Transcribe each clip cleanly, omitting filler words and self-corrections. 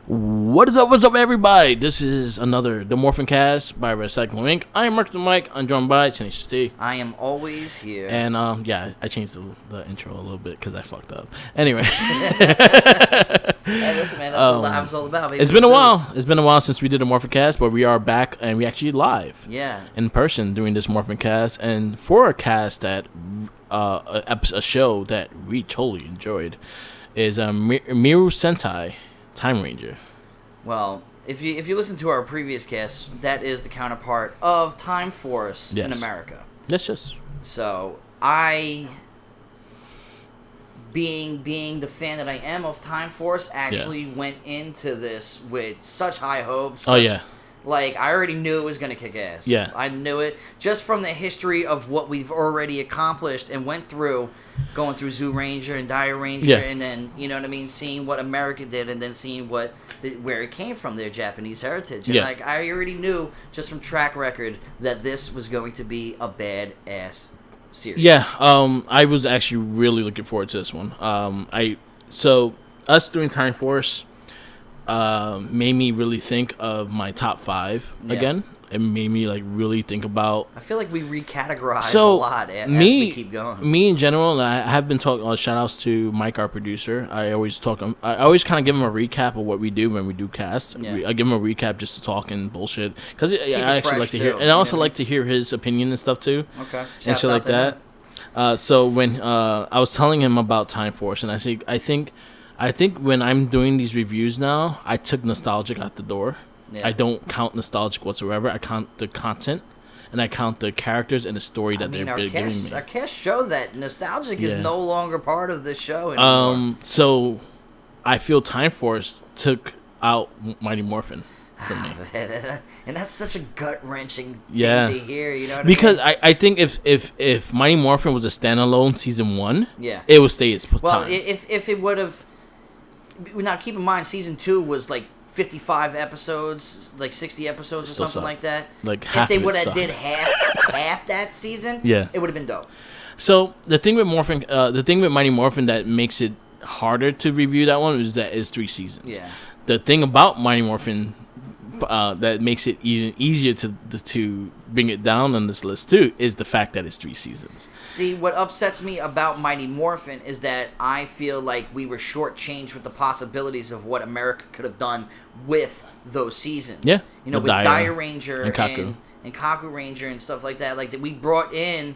What's up, everybody? This is another The MorphinCast by Recycling Inc. I am Mark the Mike. I'm joined by Tenacious T. I am always here. And, I changed the intro a little bit because I fucked up. Anyway. Hey, listen, man, that's what Live's all about. Baby. It's been a while. It's been a while since we did a MorphinCast, but we are back and we actually live. Yeah. In person doing this MorphinCast. And for a cast that, a show that we totally enjoyed is Miru Sentai Timeranger. Well, if you listen to our previous cast, that is the counterpart of Time Force in America. That's just so being the fan that I am of Time Force, actually went into this with such high hopes. Like, I already knew it was going to kick ass. Yeah. I knew it. Just from the history of what we've already accomplished and went through, going through Zoo Ranger and Dire Ranger, and then, you know what I mean, seeing what America did and then seeing where it came from, their Japanese heritage. And, like, I already knew, just from track record, that this was going to be a badass series. Yeah, I was actually really looking forward to this one. So, us doing Time Force made me really think of my top 5 again. It made me really think about. I feel like we recategorize a lot as we keep going. Me in general, and I have been talking. Shout outs to Mike, our producer. I always kind of give him a recap of what we do when we do cast. I give him a recap just to talk and bullshit because I actually like to hear, and I also like to hear his opinion and stuff too. Okay, and shit like that. So when I was telling him about Time Force, and I think when I'm doing these reviews now, I took nostalgic out the door. Yeah. I don't count nostalgic whatsoever. I count the content, and I count the characters and the story that they're giving me. Our cast show that nostalgic is no longer part of the show anymore. So I feel Time Force took out Mighty Morphin for me. And that's such a gut-wrenching thing to hear, you know what because I mean? I think if Mighty Morphin was a standalone season 1, it would stay its time. Well, if it would have... Now, keep in mind, season 2 was 55 episodes, 60 episodes or something like that. If they would have did half that season, it would have been dope. So the thing with Mighty Morphin that makes it harder to review that one is that it's 3 seasons. Yeah. The thing about Mighty Morphin that makes it even easier to bring it down on this list too is the fact that it's 3 seasons. See, what upsets me about Mighty Morphin is that I feel like we were shortchanged with the possibilities of what America could have done with those seasons. Yeah, with Dire Ranger and Kaku Ranger and stuff like that. We brought in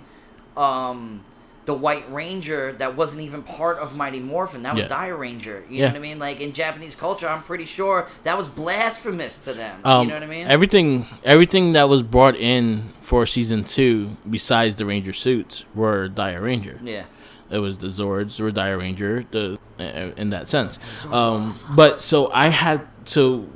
the White Ranger that wasn't even part of Mighty Morphin. That was Dire Ranger. You know what I mean? In Japanese culture, I'm pretty sure that was blasphemous to them. You know what I mean? Everything that was brought in for season 2, besides the Ranger suits, were Dire Ranger. Yeah. It was the Zords were Dire Ranger, in that sense. But so I had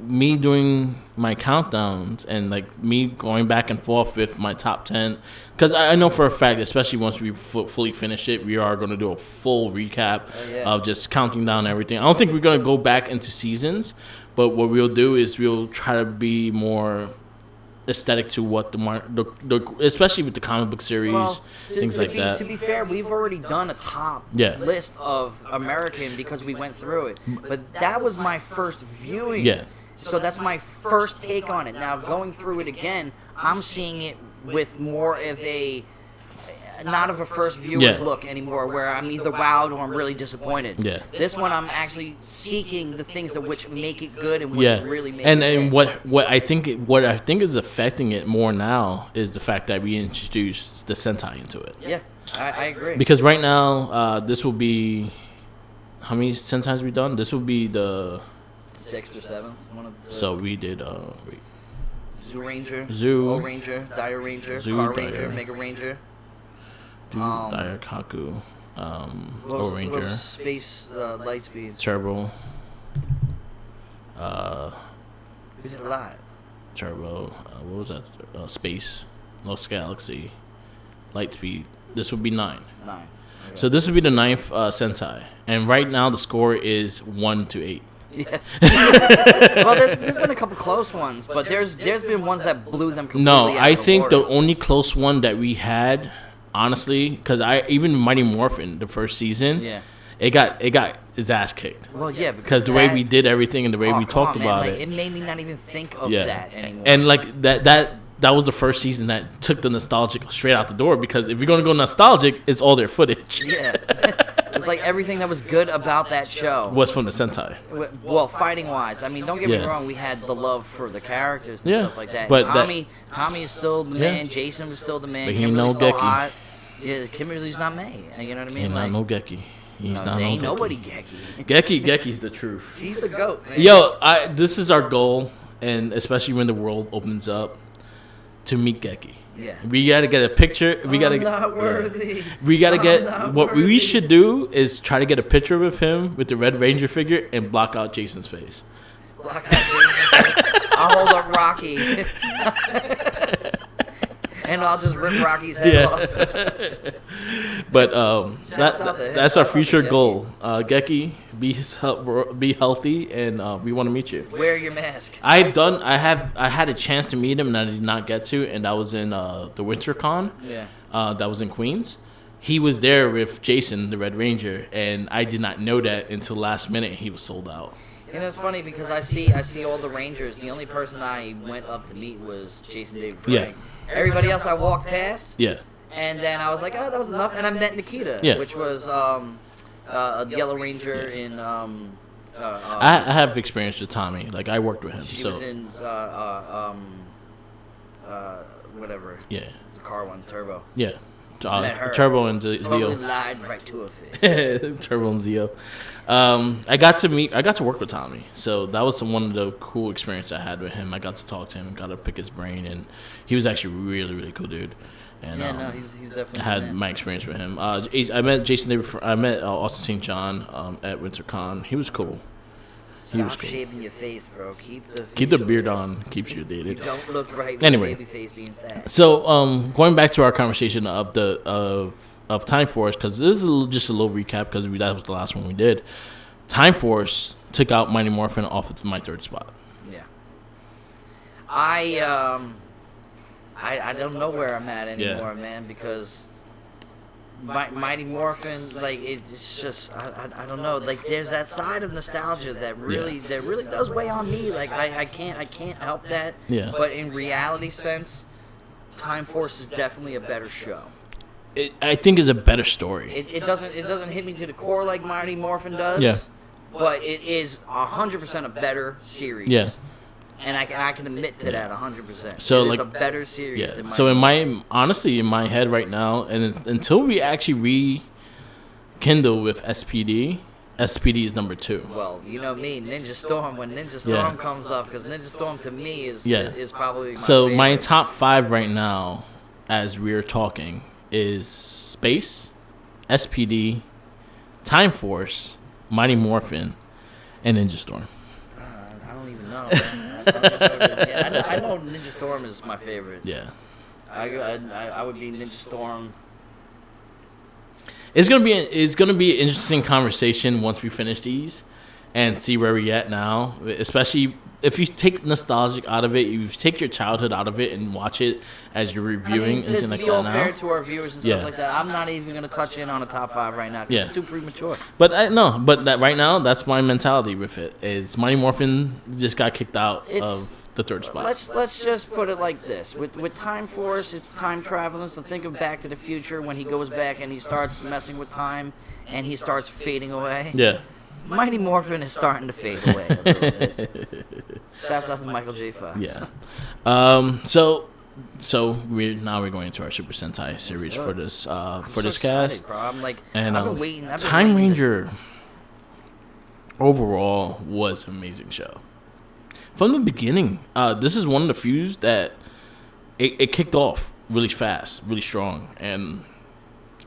me doing my countdowns and me going back and forth with my top 10, because I know for a fact, especially once we fully finish it, we are going to do a full recap of just counting down everything. I don't think we're going to go back into seasons, but what we'll do is we'll try to be more aesthetic to what especially with the comic book series, things like that. To be fair, we've already done a top list of American because we went through it, but that was my first viewing. Yeah. So that's my first take on it. Now, going through it again, I'm seeing it with more of not of a first viewer's look anymore, where I'm either wowed or I'm really disappointed. Yeah. This one, I'm actually seeking the things that which make it good and which really make it and what I think is affecting it more now is the fact that we introduced the Sentai into it. Yeah, I agree. Because right now, this will be how many Sentais we done? This will be the 6th or 7th. One of the. So we did Zoo Ranger, Zoo, O Ranger, Dire Ranger, Zoo, Car Ranger, Mega Ranger. Dire Kaku, O Ranger, Space Lightspeed, Turbo. We did a lot. Turbo. What was that? Space, Lost Galaxy, Lightspeed. This would be 9. 9. Okay. So this would be the 9th Sentai, and right now the score is 1-8. Yeah. Well, there's been a couple close ones, but there's been ones that blew them completely out of the I think water. the only close one that we had, honestly, because even Mighty Morphin, the first season, it got his ass kicked. Well, yeah, because the way we did everything and the way we talked about like, it, it made me not even think of that anymore. And like that was the first season that took the nostalgic straight out the door, because if you're gonna go nostalgic, it's all their footage. Yeah. It's like everything that was good about that show was from the Sentai. Well, fighting wise, I mean, don't get me wrong, we had the love for the characters and stuff like that. But Tommy is still the man. Jason was still the man. But he ain't no Geki. Hot. Yeah, Kimberly's not May. You know what I mean? Ain't not no Geki. Ain't nobody Geki. Gecky's the truth. She's the GOAT, man. Yo, this is our goal, and especially when the world opens up, to meet Geki. Yeah. We gotta get a picture. We gotta. Not worthy. We gotta get. What we should do is try to get a picture of him with the Red Ranger figure and block out Jason's face. Block out Jason's face. I'll hold up Rocky. And I'll just rip Rocky's head off. But that's our future goal. Geki, be healthy, and we want to meet you. Wear your mask. I had a chance to meet him, and I did not get to, and that was in the WinterCon. Yeah. That was in Queens. He was there with Jason, the Red Ranger, and I did not know that until last minute. He was sold out. And it's funny because I see all the Rangers. The only person I went up to meet was Jason David Frank. Yeah. Everybody else I walked past. Yeah. And then I was like, oh, that was enough. And I met Nikita, which was a Yellow Ranger in. I have experience with Tommy. Like, I worked with him. She was in whatever. Yeah. The car one, Turbo. Yeah. Met her. Turbo and Zio. Totally lied right to her face. Turbo and Zio. I got to work with Tommy, so that was one of the cool experiences I had with him. I got to talk to him, got to pick his brain, and he was actually really, really cool dude. And he's definitely. I had my experience with him. I met Jason David. I met Austin St. John at WinterCon. He was cool. Stop shaving your face, bro. Keep the beard on. Keeps you dated. You don't look right with anyway, baby face being fat. So going back to our conversation of Time Force, because this is just a little recap because that was the last one we did. Time Force took out Mighty Morphin off of my third spot. Yeah. I don't know where I'm at anymore, man, because Mighty Morphin, like, it's just I don't know, like, there's that side of nostalgia that really does weigh on me. Like, I can't help that. Yeah. But in reality sense, Time Force is definitely a better show. I think is a better story. It doesn't hit me to the core like Mighty Morphin does. Yeah. But it is 100% a better series. Yeah. And I can admit to that 100%. So it's a better series. Yeah. Than So honestly, in my head right now, and until we actually rekindle with SPD is number 2. Well, you know me, Ninja Storm. When Ninja Storm comes up, because Ninja Storm to me is probably my favorite. My top 5 right now, as we're talking, is Space, SPD, Time Force, Mighty Morphin, and Ninja Storm. I don't even know. I know Ninja Storm is my favorite. Yeah. I would be Ninja Storm. It's gonna be an interesting conversation once we finish these and see where we're at now, especially if you take nostalgic out of it, you take your childhood out of it and watch it as you're reviewing. To be all fair to our viewers and stuff like that, I'm not even going to touch in on a top 5 right now because it's too premature. But right now, that's my mentality with it. Is Mighty Morphin just got kicked out of the third spot. Let's just put it like this. With Time Force, it's time traveling. So think of Back to the Future when he goes back and he starts messing with time and he starts fading away. Yeah. Mighty Morphin is starting to fade away a little bit. Shouts out to Michael J. Fox. Yeah. So we're going into our Super Sentai series for this this cast. Excited, bro. I'm like, and I've been waiting. Time Ranger overall was an amazing show. From the beginning, this is one of the few that it kicked off really fast, really strong, and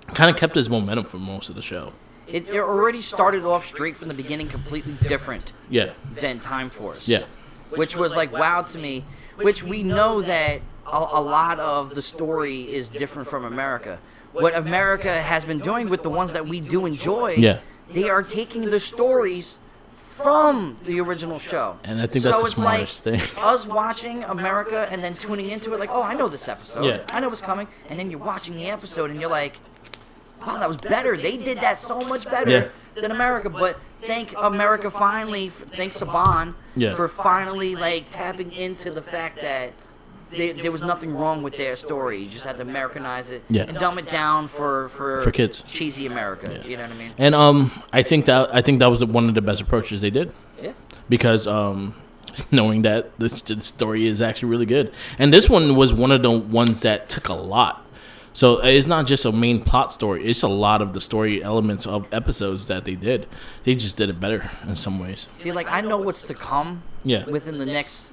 kind of kept its momentum for most of the show. It already started off straight from the beginning completely different than Time Force. Yeah. Which was like wow to me, which we know that a lot of the story is different from America. What America has been doing with the ones that we do enjoy, they are taking the stories from the original show. And I think that's the smartest thing. Us watching America and then tuning into it like, oh, I know this episode. Yeah. I know what's coming. And then you're watching the episode and you're like, wow, that was better. They did that so much better Captain America. But thank America finally, thanks Saban, for finally like tapping into the fact that there was nothing wrong with their story. You just had to Americanize it and dumb it down for kids. Cheesy America. You know what I mean? And I think that was one of the best approaches they did. Yeah. Because knowing that the story is actually really good, and this one was one of the ones that took a lot. So it's not just a main plot story; it's a lot of the story elements of episodes that they did. They just did it better in some ways. See, like I know what's to come. Yeah. Within the next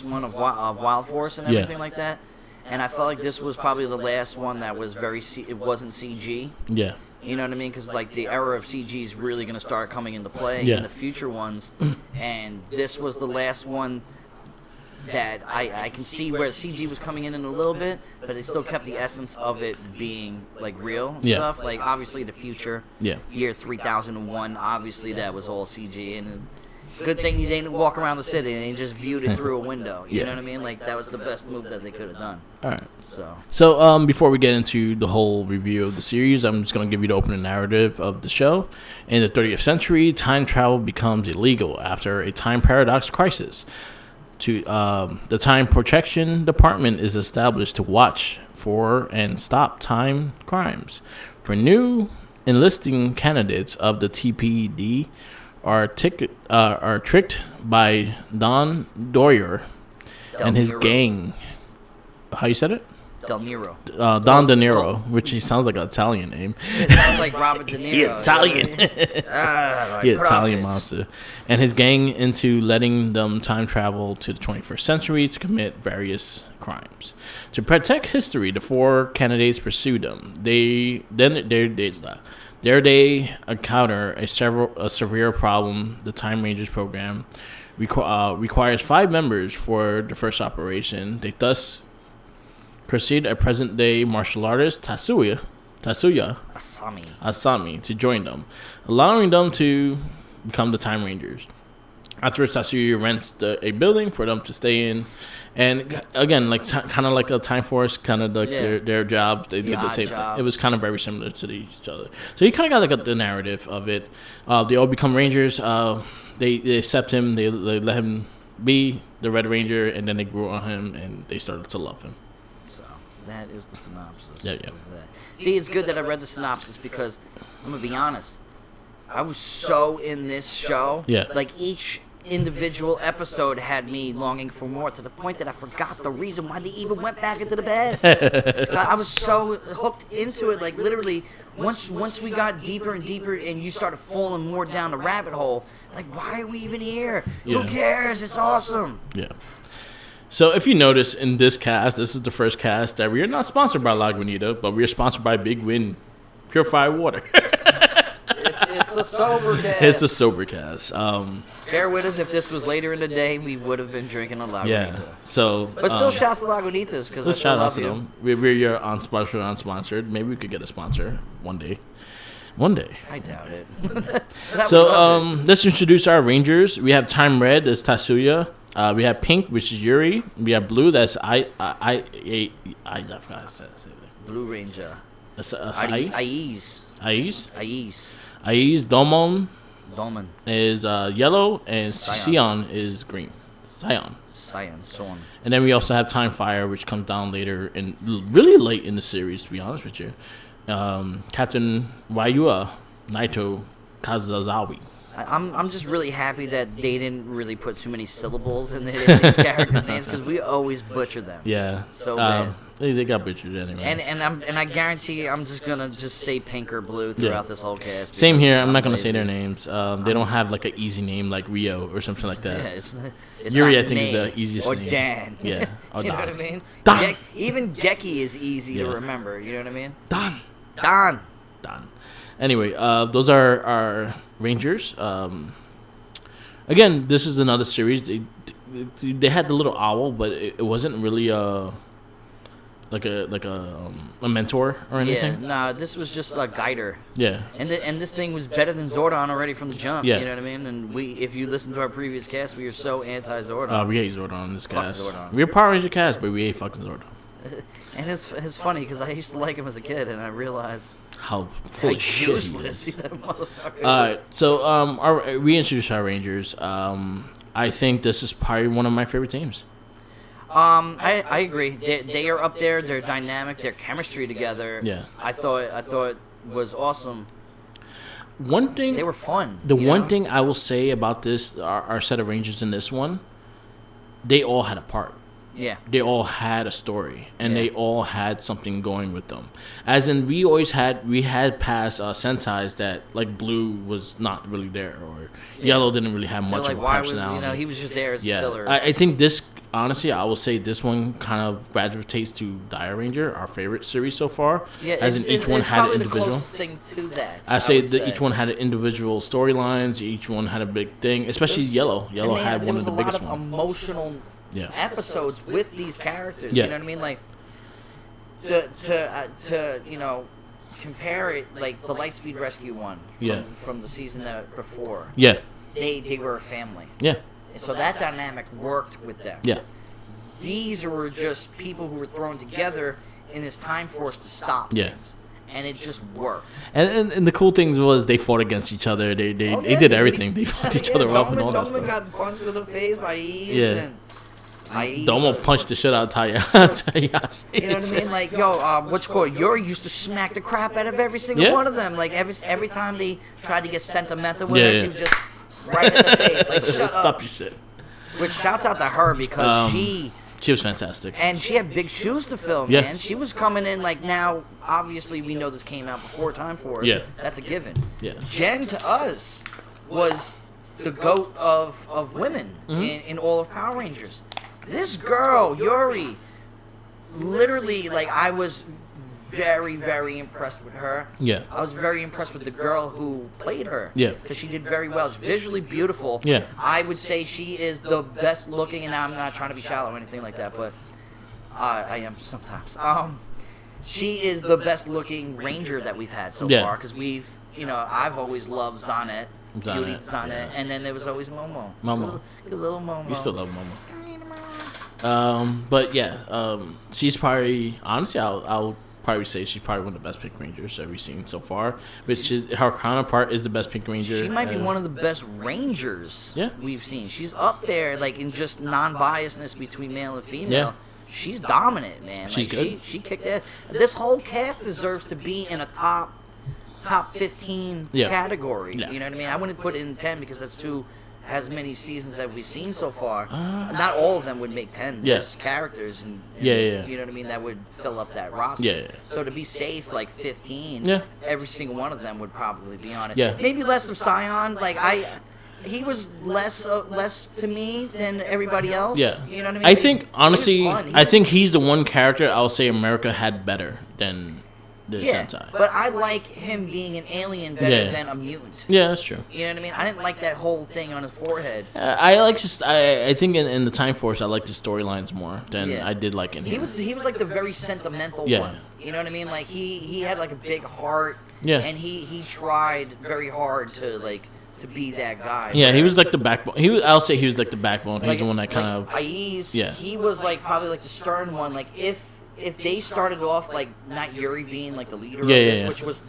one of Wild Force and everything like that, and I felt like this was probably the last one that was it wasn't CG. Yeah. You know what I mean? Because like the era of CG is really going to start coming into play in the future ones, and this was the last one that I can see where CG was coming in a little bit, but they still kept the essence of it being like real and stuff. Like obviously the future, year 3001, obviously that was all CG, and good thing you didn't walk around the city and just viewed it through a window. You know what I mean? Like that was the best move that they could have done. All right. So before we get into the whole review of the series, I'm just going to give you the opening narrative of the show. In the 30th century, time travel becomes illegal after a time paradox crisis. The Time Protection Department is established to watch for and stop time crimes. For new enlisting candidates of the TPD are tricked by Don Doyer and his gang. How you said it? Del Niro. Don De Niro, which he sounds like an Italian name. It sounds like Robert De Niro. Italian. Italian monster. And his gang into letting them time travel to the 21st century to commit various crimes. To protect history, the four candidates pursue them. They encounter a severe problem. The Timeranger program requires 5 members for the first operation. They thus proceed a present-day martial artist, Tatsuya Asami, to join them, allowing them to become the Time Rangers. Afterwards, Tatsuya rents a building for them to stay in. And again, like kind of like a Time Force, kind of like their jobs. They did the same thing. It was kind of very similar to each other. So you kind of got like the narrative of it. They all become Rangers. They accept him. They let him be the Red Ranger, and then they grew on him, and they started to love him. So that is the synopsis. Yeah. See, it's good that I read the synopsis because I'm gonna be honest. I was so in this show. Yeah. Like each individual episode had me longing for more, to the point that I forgot the reason why they even went back into the past. I was so hooked into it. Like literally, once we got deeper and deeper, and you started falling more down the rabbit hole. Like, why are we even here? Who cares? It's awesome. Yeah. So if you notice in this cast, this is the first cast that we are not sponsored by Lagunitas, but we are sponsored by Big Wind Purified Water. It's the sober cast. It's the sober cast. Bear with us. If this was later in the day, we would have been drinking a Lagunitas. Yeah. So, but still, shouts to Lagunitas because I still love you. We're your unsponsored. Maybe we could get a sponsor one day. I doubt it. So let's introduce our Rangers. We have Time Red. That's Tatsuya. We have Pink, which is Yuri. We have Blue. That's I forgot to say it. Blue Ranger. Aiz. Domon is yellow, and Sion is green. Sion. And then we also have Time Fire, which comes down later and really late in the series, to be honest with you. Captain Wayua Naito Kazazawa. I'm just really happy that they didn't really put too many syllables in these characters' names, because we always butcher them. Yeah. So bad. They got butchered anyway. And I guarantee I'm just gonna say Pink or Blue throughout this whole cast. Same here. I'm not gonna say their names. They don't have like an easy name like Rio or something like that. Yeah, it's Yuri, not I think, name, is the easiest or name. Dan. Yeah. Or you know Don. what I mean? Don. Even Geki is easy to remember. You know what I mean? Don. Anyway, those are our Rangers. Again, this is another series. They had the little owl, but it wasn't really like a mentor or anything. Yeah, nah, this was just a guider. Yeah. And this thing was better than Zordon already from the jump. Yeah. You know what I mean? And if you listen to our previous cast, we were so anti-Zordon. We hate Zordon in this cast. Zordon. We're Power Ranger cast, but we hate fucking Zordon. And it's funny because I used to like him as a kid, and I realized how full of shit he useless is. that motherfucker All is. right, so we introduced our Rangers. I think this is probably one of my favorite teams. I agree. They are up there. They're dynamic. Their chemistry together. Yeah. I thought was awesome. One thing They were fun. The one thing I will say about this, our set of Rangers in this one, they all had a part. Yeah. They all had a story, and Yeah. they all had something going with them. As in, we had past Sensei's that like Blue was not really there, or Yellow didn't really have much Like, of a why was personality. he was just there as a Yeah, filler. I think this, honestly, I will say this one kind of gravitates to Dire Ranger, our favorite series so far. Yeah, as in each one it's had an probably individual. the closest thing to that. I say would that each one had an individual storylines. Each one had a big thing, especially Yellow. Yellow had one of the biggest There was a lot of ones. emotional episodes with these characters. Yeah. You know what I mean? Like to compare it, like the Lightspeed Rescue one from the season before. Yeah, They were a family. yeah, And so that dynamic worked with them. yeah. These were just people who were thrown together in this time force to stop things. And it just worked. And the cool thing was they fought against each other. They did everything. They fought each other up and all that Doman stuff. got punched in the face by Ease. Yeah. And Domo punched the shit out of Tayashi. You know what I mean? Like, what's called? Yuri used to smack the crap out of every single one of them. Like, every time they tried to get sentimental with her, she would just right in the face. Like, shut Stop up. your shit. Which shouts out to her because she was fantastic. And she had big shoes to fill, Yeah. man. She was coming in like now. Obviously, we know this came out before Time Force. Yeah. That's a given. Yeah. Jen to us was the GOAT of women in all of Power Rangers. This girl, Yuri, literally, like, I was very, very impressed with her. Yeah. I was very impressed with the girl who played her. Yeah. Because she did very well. She's visually beautiful. Yeah. I would say she is the best looking, and I'm not trying to be shallow or anything like that, but I am sometimes. She is the best looking Ranger that we've had so far, because I've always loved Zonette. Cutie Zonette, and then there was always Momo. Little Momo. We still love Momo. But yeah, she's probably, honestly, I'll probably say she's probably one of the best Pink Rangers that we've seen so far. Which is her counterpart is the best Pink Ranger. She might be one of the best Rangers we've seen. She's up there, like, in just non-biasness between male and female. Yeah. She's dominant, man. She's good. She kicked ass. This whole cast deserves to be in a top 15 category. Yeah. You know what I mean? I wouldn't put it in 10 because that's too as many seasons that we've seen so far. Not all of them would make 10. There's characters and you know what I mean, that would fill up that roster. Yeah. So to be safe, like 15, every single one of them would probably be on it. Yeah. Maybe less of Scion. Like he was less to me than everybody else. Yeah. You know what I mean? I think, honestly, I think he's the one character I'll say America had better than the Sentai. But I like him being an alien better than a mutant. Yeah, that's true. You know what I mean? I didn't like that whole thing on his forehead. I think in the Time Force I liked his storylines more than I did like in here. He was like the very sentimental one. You know what I mean? Like he had like a big heart. Yeah. And he tried very hard to be that guy. Yeah, he was like the backbone. I'll say he was like the backbone. He's the one that kind of. Aiz, he was like probably like the stern one. Like if they started off like not Yuri being like the leader of this, which was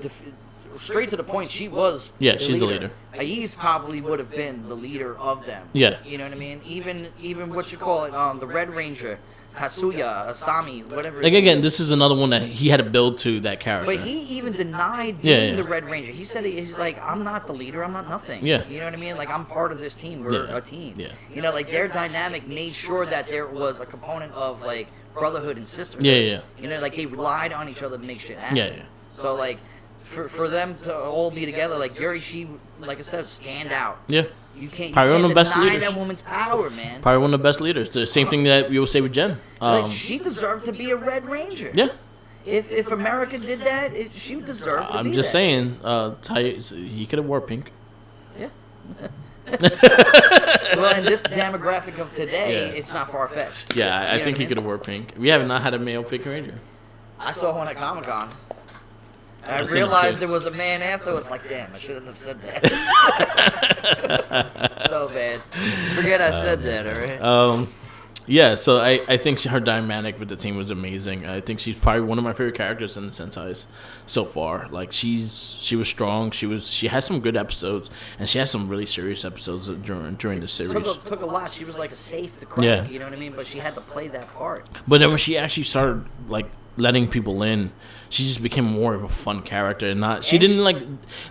straight to the point, she was she's the leader. Aiz probably would have been the leader of them. Yeah. You know what I mean? Even what you call it, the Red Ranger, Tatsuya, Asami, whatever. Like again, this is another one that he had to build to that character. But he even denied being the Red Ranger. He said he's like, I'm not the leader. I'm not nothing. Yeah. You know what I mean? Like I'm part of this team. We're a team. Yeah. You know, like their dynamic made sure that there was a component of like brotherhood and sisterhood. Yeah. You know, like they relied on each other to make shit happen. Yeah. So like, for them to all be together, like Yuri, she, like I said, stand out. Yeah. You can't Probably one of the best deny leaders. that woman's power, man. Probably one of the best leaders. The same thing that we will say with Jen. Like she deserved to be a Red Ranger. Yeah. If America did that, she would deserve to be I'm just that. saying, he could have wore pink. Yeah. Well, in this demographic of today, it's not far fetched. Yeah, I think he could have wore pink. We have not had a male Pink Ranger. I saw one at Comic-Con. I realized there was a man afterwards. Like, damn, I shouldn't have said that. So bad. Forget I said that. All right. Yeah, so I think her dynamic with the team was amazing. I think she's probably one of my favorite characters in the Sentais so far. Like she was strong. She had some good episodes, and she had some really serious episodes during the series. Took a lot. She was like a safe to crack. Yeah. You know what I mean? But she had to play that part. But then when she actually started like letting people in, she just became more of a fun character, and not she didn't like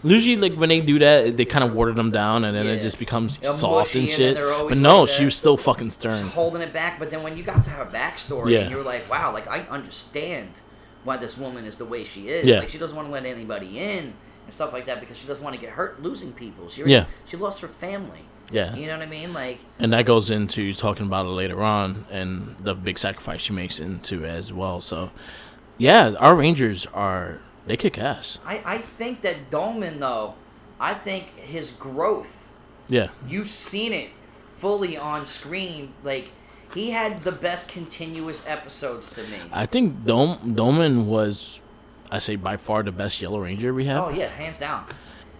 usually like when they do that they kind of water them down, and then it just becomes soft and shit. But no, like she was still fucking stern, just holding it back. But then when you got to her backstory, and you were like, wow, like I understand why this woman is the way she is. Like she doesn't want to let anybody in and stuff like that because she doesn't want to get hurt losing people. She lost her family. Yeah. You know what I mean? Like, and that goes into talking about it later on and the big sacrifice she makes into as well. So, yeah, our Rangers they kick ass. I think that Dolman, though, I think his growth. Yeah. You've seen it fully on screen. Like, he had the best continuous episodes to me. I think Dolman was, I say, by far the best Yellow Ranger we have. Oh, yeah, hands down.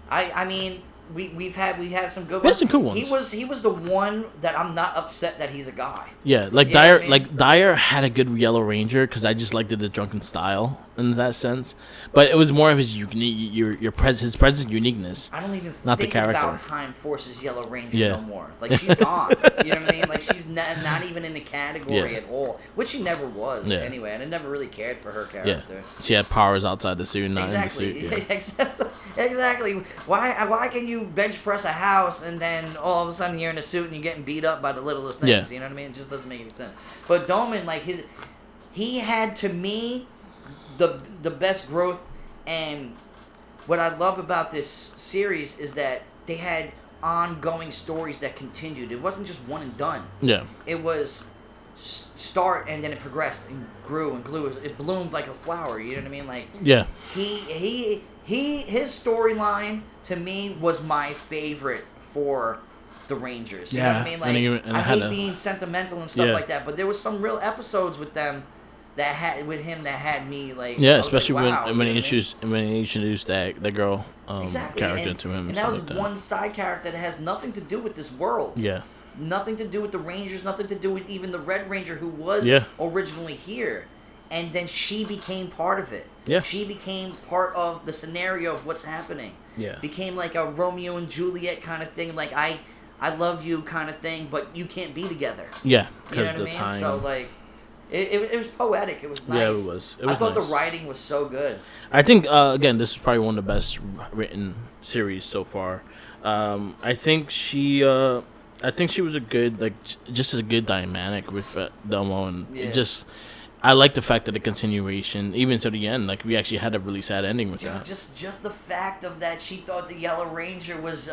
I mean... We've had some good ones. We had some good ones. He was the one that I'm not upset that he's a guy. Yeah, like you Dyer, I mean? like Dyer had a good Yellow Ranger because I just liked the drunken style in that sense. But it was more of his his present uniqueness. I don't even not think the character. about Time Force's Yellow Ranger no more. Like she's gone. You know what I mean? Like she's not even in the category at all, which she never was anyway. And I never really cared for her character. Yeah. She had powers outside the suit, not exactly. in the suit. Yeah. Exactly. Why can you bench press a house and then all of a sudden you're in a suit and you're getting beat up by the littlest things? Yeah. You know what I mean? It just doesn't make any sense. But Dolman, like he had to me the best growth, and what I love about this series is that they had ongoing stories that continued. It wasn't just one and done. Yeah. It was start and then it progressed and grew and grew. It bloomed like a flower. You know what I mean? Like his storyline to me was my favorite for the Rangers. You know what I mean? Like I hate being sentimental and stuff like that, but there was some real episodes with them that had me like especially like, wow, when he introduced that girl character to him, and that was one side character that has nothing to do with this world. Yeah. Nothing to do with the Rangers, nothing to do with even the Red Ranger who was originally here. And then she became part of it. Yeah. She became part of the scenario of what's happening. Yeah. Became like a Romeo and Juliet kind of thing. Like, I love you kind of thing, but you can't be together. Yeah. You know what I mean? Time. So, like, it was poetic. It was nice. Yeah, it was. I thought the writing was so good. I think, again, this is probably one of the best written series so far. I think she was a good, like, just a good dynamic with Delmo, and it just, I like the fact that the continuation, even to the end, like, we actually had a really sad ending with that. Just the fact of that, she thought the Yellow Ranger was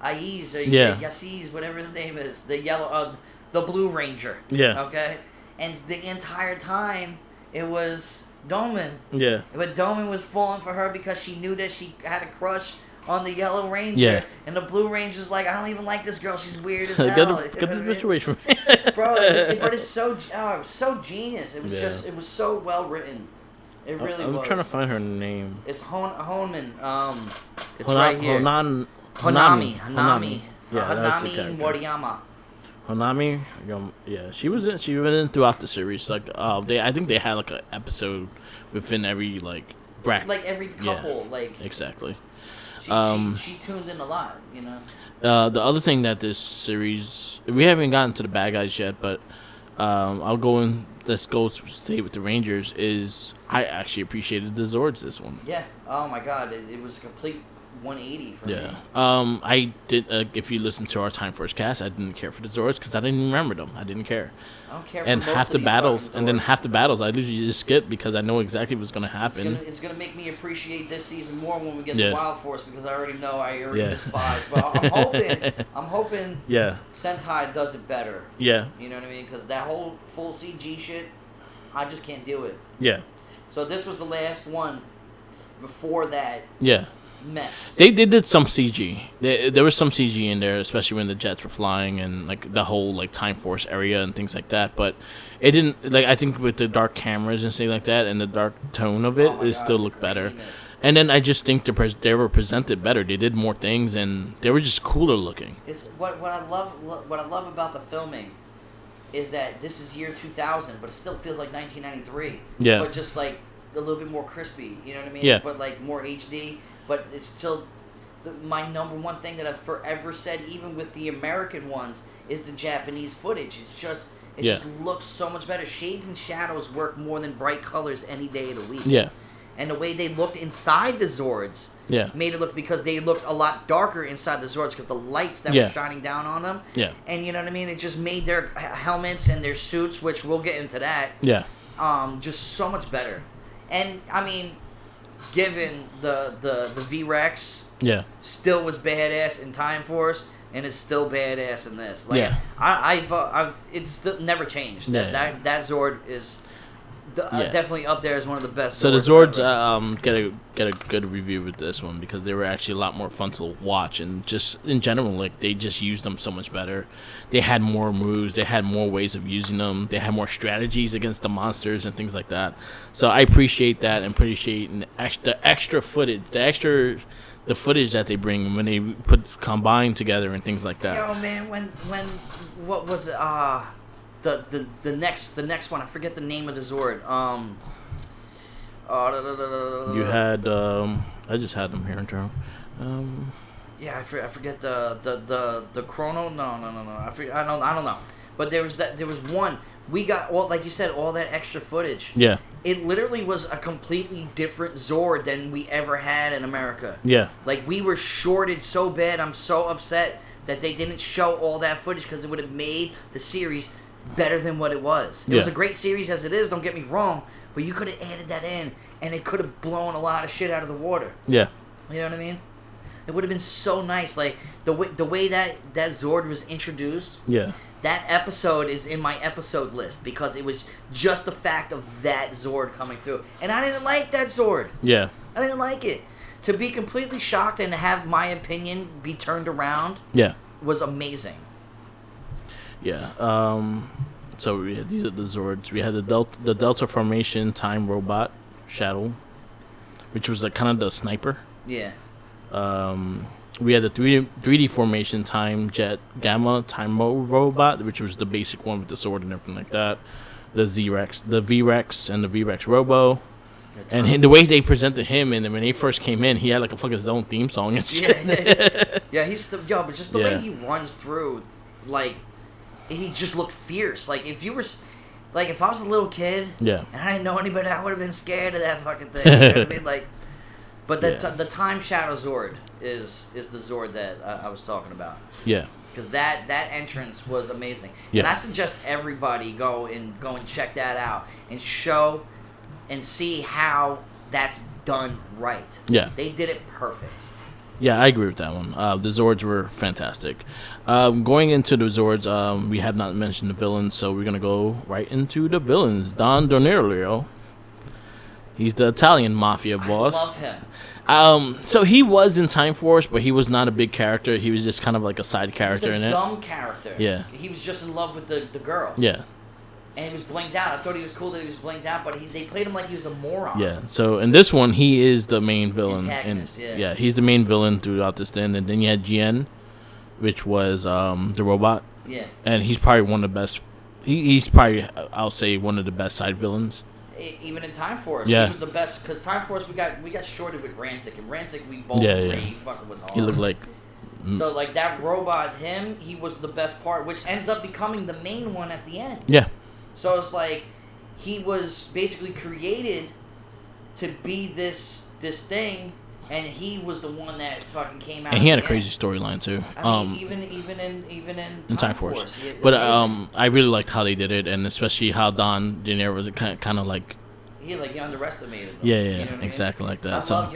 Aiz or Yassiz, whatever his name is, the Blue Ranger. Yeah. Okay, and the entire time it was Dolman. Yeah. But Dolman was falling for her because she knew that she had a crush on the Yellow Ranger. Yeah. And the Blue Ranger's like, I don't even like this girl. She's weird as hell. Get this bitch away from me. Bro, but it's so genius. It was it was so well written. It really was. I'm trying to find her name. It's Honman. It's right here. Hanami. Yeah, Hanami Moriyama. Hanami, she was in throughout the series. Like, I think they had like an episode within every like bracket. Like every couple, like exactly. She tuned in a lot, you know. The other thing that this series, we haven't gotten to the bad guys yet, but let's go stay with the Rangers. Is I actually appreciated the Zords this one. Yeah. Oh my God, it was a complete 180 for me. Yeah. I did. If you listen to our Time Force cast, I didn't care for the Zords because I didn't remember them. I didn't care. I don't care. And half the battles, and then half the battles, I literally just skip because I know exactly what's going to happen. It's gonna make me appreciate this season more when we get to Wild Force because I already know I already despise. But I'm hoping. Yeah. Sentai does it better. Yeah. You know what I mean? Because that whole full CG shit, I just can't do it. Yeah. So this was the last one before that. Yeah. Mess. They did some CG. There was some CG in there, especially when the jets were flying and like the whole like Time Force area and things like that. But it didn't like I think with the dark cameras and things like that and the dark tone of it, still looked better. And then I just think they were presented better. They did more things and they were just cooler looking. It's what I love about the filming is that this is year 2000, but it still feels like 1993. Yeah. But just like a little bit more crispy, you know what I mean? Yeah. But like more HD, but it's still my number one thing that I've forever said, even with the American ones, is the Japanese footage. It just looks so much better. Shades and shadows work more than bright colors any day of the week. Yeah. And the way they looked inside the Zords made it look, because they looked a lot darker inside the Zords because the lights that were shining down on them. Yeah. And you know what I mean? It just made their helmets and their suits, which we'll get into that, just so much better. And, I mean, given the V-Rex still was badass in Time Force and is still badass in this. Like, I've it's still never changed. That Zord is... definitely up there as one of the best. So the Zords get a good review with this one because they were actually a lot more fun to watch, and just in general, like they just used them so much better. They had more moves, they had more ways of using them, they had more strategies against the monsters and things like that. So I appreciate that and appreciate the extra footage, the footage that they bring when they put combine together and things like that. Yo, man, when what was it? The next one, I forget the name of the Zord. You had I just had them here in town. I forget the Chrono. No. I don't know. But there was one. We got like you said, all that extra footage. Yeah. It literally was a completely different Zord than we ever had in America. Yeah. Like we were shorted so bad. I'm so upset that they didn't show all that footage because it would have made the series better than what it was. It was a great series as it is, don't get me wrong, but you could have added that in and it could have blown a lot of shit out of the water. Yeah. You know what I mean? It would have been so nice. Like the way that Zord was introduced. Yeah. That episode is in my episode list because it was just the fact of that Zord coming through. And I didn't like that Zord. Yeah. I didn't like it. To be completely shocked and have my opinion be turned around was amazing. Yeah. So these are the Zords. We had the Delta Formation Time Robot Shadow, which was like kind of the sniper. Yeah. We had the 3D Formation Time Jet Gamma Time Robot, which was the basic one with the sword and everything like that. The V-Rex, and the V-Rex Robo. And the way they presented him, and when he first came in, he had like a fucking his own theme song and shit. He's but just the way he runs through, like, he just looked fierce. Like if I was a little kid, and I didn't know anybody, I would have been scared of that fucking thing. You know what I mean? Like, but the Time Shadow Zord is the Zord that I was talking about. Yeah. Because that entrance was amazing. Yeah. And I suggest everybody go and check that out and show and see how that's done right. Yeah. They did it perfect. Yeah, I agree with that one. The Zords were fantastic. Going into the Zords, we have not mentioned the villains, so we're going to go right into the villains. Don Donnarello. He's the Italian mafia boss. I love him. So he was in Time Force, but he was not a big character. He was just kind of like a side character in it. He was a dumb character. Yeah. He was just in love with the girl. Yeah. And he was blanked out. I thought he was cool that he was blanked out, but they played him like he was a moron. Yeah. So in this one, he is the main villain. Yeah, he's the main villain throughout this thing. And then you had Gien, which was the robot. Yeah. And he's probably one of the best. He's probably, I'll say, one of the best side villains. Even in Time Force, he was the best. Because Time Force, we got shorted with Rancic, and Rancic we both agree he fucking was hard. He looked like. So like that robot, he was the best part, which ends up becoming the main one at the end. Yeah. So it's like he was basically created to be this thing, and he was the one that fucking came out. And he had a crazy storyline too. I mean, even in Time Force. But I really liked how they did it, and especially how Don Gennaro was kind of like. He underestimated him. Yeah, you know exactly like that. I love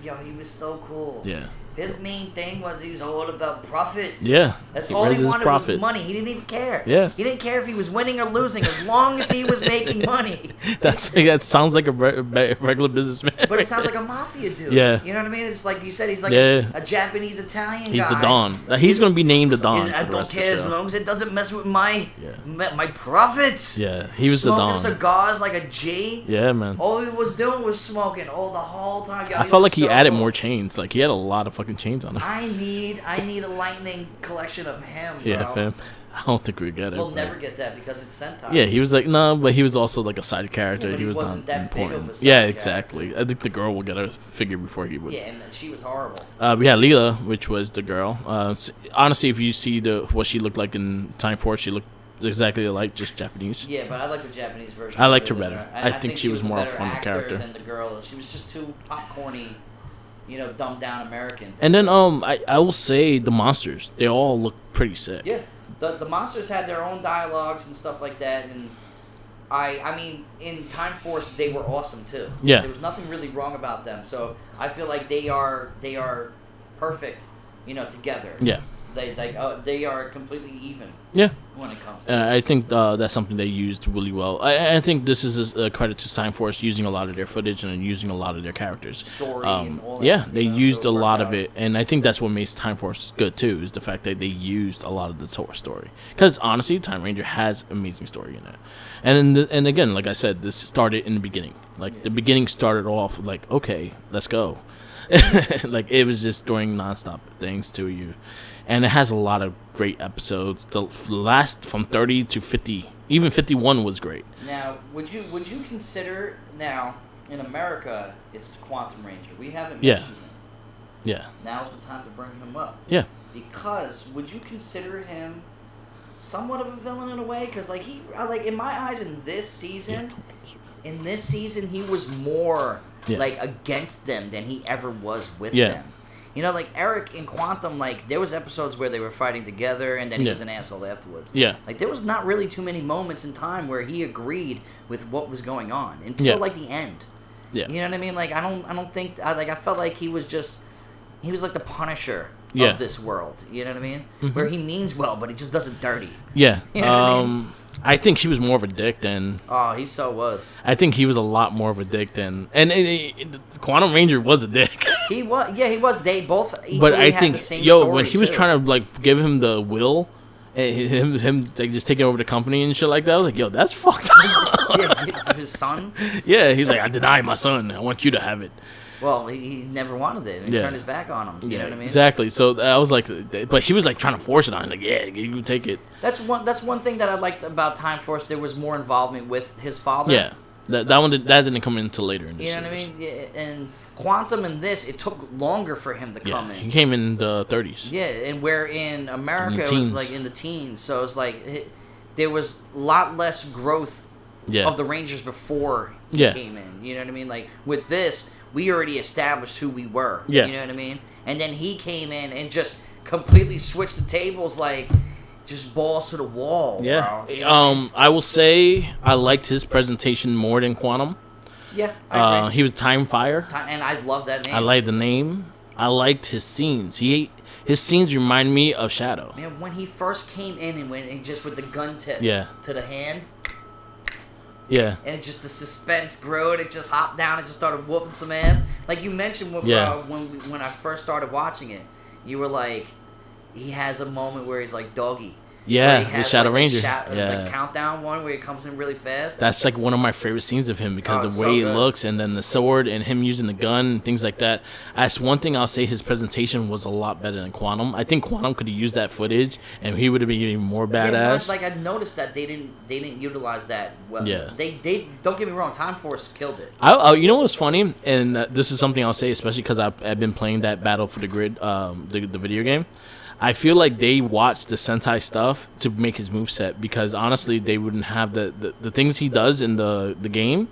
Don. He was so cool. Yeah. His main thing was he was all about profit. Yeah. That's all he wanted was money. He didn't even care. Yeah. He didn't care if he was winning or losing as long as he was making money. That sounds like a regular businessman. But it sounds like a mafia dude. Yeah. You know what I my It's like you said, he's like a Japanese Italian guy. He's the Don. He's going to be named the Don. I don't care as long as it doesn't mess with my profits. Yeah. He was the Don. Smoking cigars like a G. Yeah, man. All he was doing was smoking all the whole time. I felt like he added more chains. Like he had a lot of fucking fucking chains on him. I need a lightning collection of him, bro. Yeah, fam. I don't think we get it. We'll never get that because it's Sentai. Yeah, he was like, no, but he was also like a side character. Yeah, he was wasn't not that important. big of a side yeah, character. exactly. I think the girl will get a figure before he would. Yeah, and she was horrible. We had Leela, which was the girl. Honestly, if you see what she looked like in Time Force, she looked exactly alike, just Japanese. Yeah, but I like the Japanese version. I liked her better. I think she was more a of a fun actor character than the girl. She was just too popcorny, dumbed down American. And then I will say the monsters, they all look pretty sick. Yeah, the monsters had their own dialogues and stuff like that, and I mean in Time Force they were awesome too. Yeah, there was nothing really wrong about them. So I feel like they are perfect, together. Yeah. They are completely even. Yeah. When it comes to I think that's something they used really well. I think this is a credit to Time Force using a lot of their footage and using a lot of their characters. Story and all that. Yeah, they used a lot of it. And I think that's what makes Time Force good, too, is the fact that they used a lot of the story. Because, honestly, Timeranger has amazing story in it. And again, like I said, this started in the beginning. Like, the beginning started off like, okay, let's go. Like, it was just doing nonstop things to you. And it has a lot of great episodes. The last from 30 to 50, even 51 was great. Now, would you consider now in America it's Quantum Ranger? We haven't mentioned him. Yeah. Now's the time to bring him up. Yeah. Because would you consider him somewhat of a villain in a way? Because in my eyes, in this season, he was more like against them than he ever was with them. Like Eric in Quantum, like there was episodes where they were fighting together, and then he was an asshole afterwards. Yeah, like there was not really too many moments in time where he agreed with what was going on until like the end. Yeah, you know what I mean? Like I don't think I felt like he was like the Punisher of this world. You know what I mean? Mm-hmm. Where he means well, but he just does it dirty. Yeah. You know what I mean? I think he was more of a dick than. Oh, he so was. I think he was a lot more of a dick than. And Quantum Ranger was a dick. He was. Yeah, he was. They both. But I think, when he was too. trying to give him the will, and him like just taking over the company and shit like that, I was like, yo, that's fucked up. Yeah, his son. Yeah, he's like, I deny my son. I want you to have it. Well, he never wanted it, and he turned his back on him. You know what I mean? Exactly. So I was like, but he was like trying to force it on him. Like, yeah, you take it. That's one thing that I liked about Time Force. There was more involvement with his father. Yeah, that didn't come in until later in the series. You know what I mean? Yeah, and Quantum in this, it took longer for him to come in. He came in the 30s. Yeah, and where in America it was like in the teens. So it's like there was a lot less growth of the Rangers before he came in. You know what I mean? Like with this, we already established who we were. Yeah. You know what I mean? And then he came in and just completely switched the tables, like just balls to the wall. Yeah. Bro. I will say I liked his presentation more than Quantum. Yeah. I agree. He was Time Fire. And I love that name. I like the name. I liked his scenes. His scenes remind me of Shadow. Man, when he first came in and went and just with the gun tip to the hand. Yeah. And it just, the suspense grew, and it just hopped down and just started whooping some ass. Like you mentioned when I first started watching it, you were like, he has a moment where he's like doggy. Yeah, the Shadow Ranger. The countdown one where he comes in really fast. That's like one of my favorite scenes of him because the way he looks and then the sword and him using the gun and things like that. That's one thing I'll say his presentation was a lot better than Quantum. I think Quantum could have used that footage and he would have been even more badass. Yeah, I noticed that they didn't utilize that well. Yeah. They don't get me wrong, Time Force killed it. You know what's funny? And this is something I'll say, especially because I've been playing that Battle for the Grid, the video game. I feel like they watched the Sentai stuff to make his moveset because honestly they wouldn't have the things he does in the game.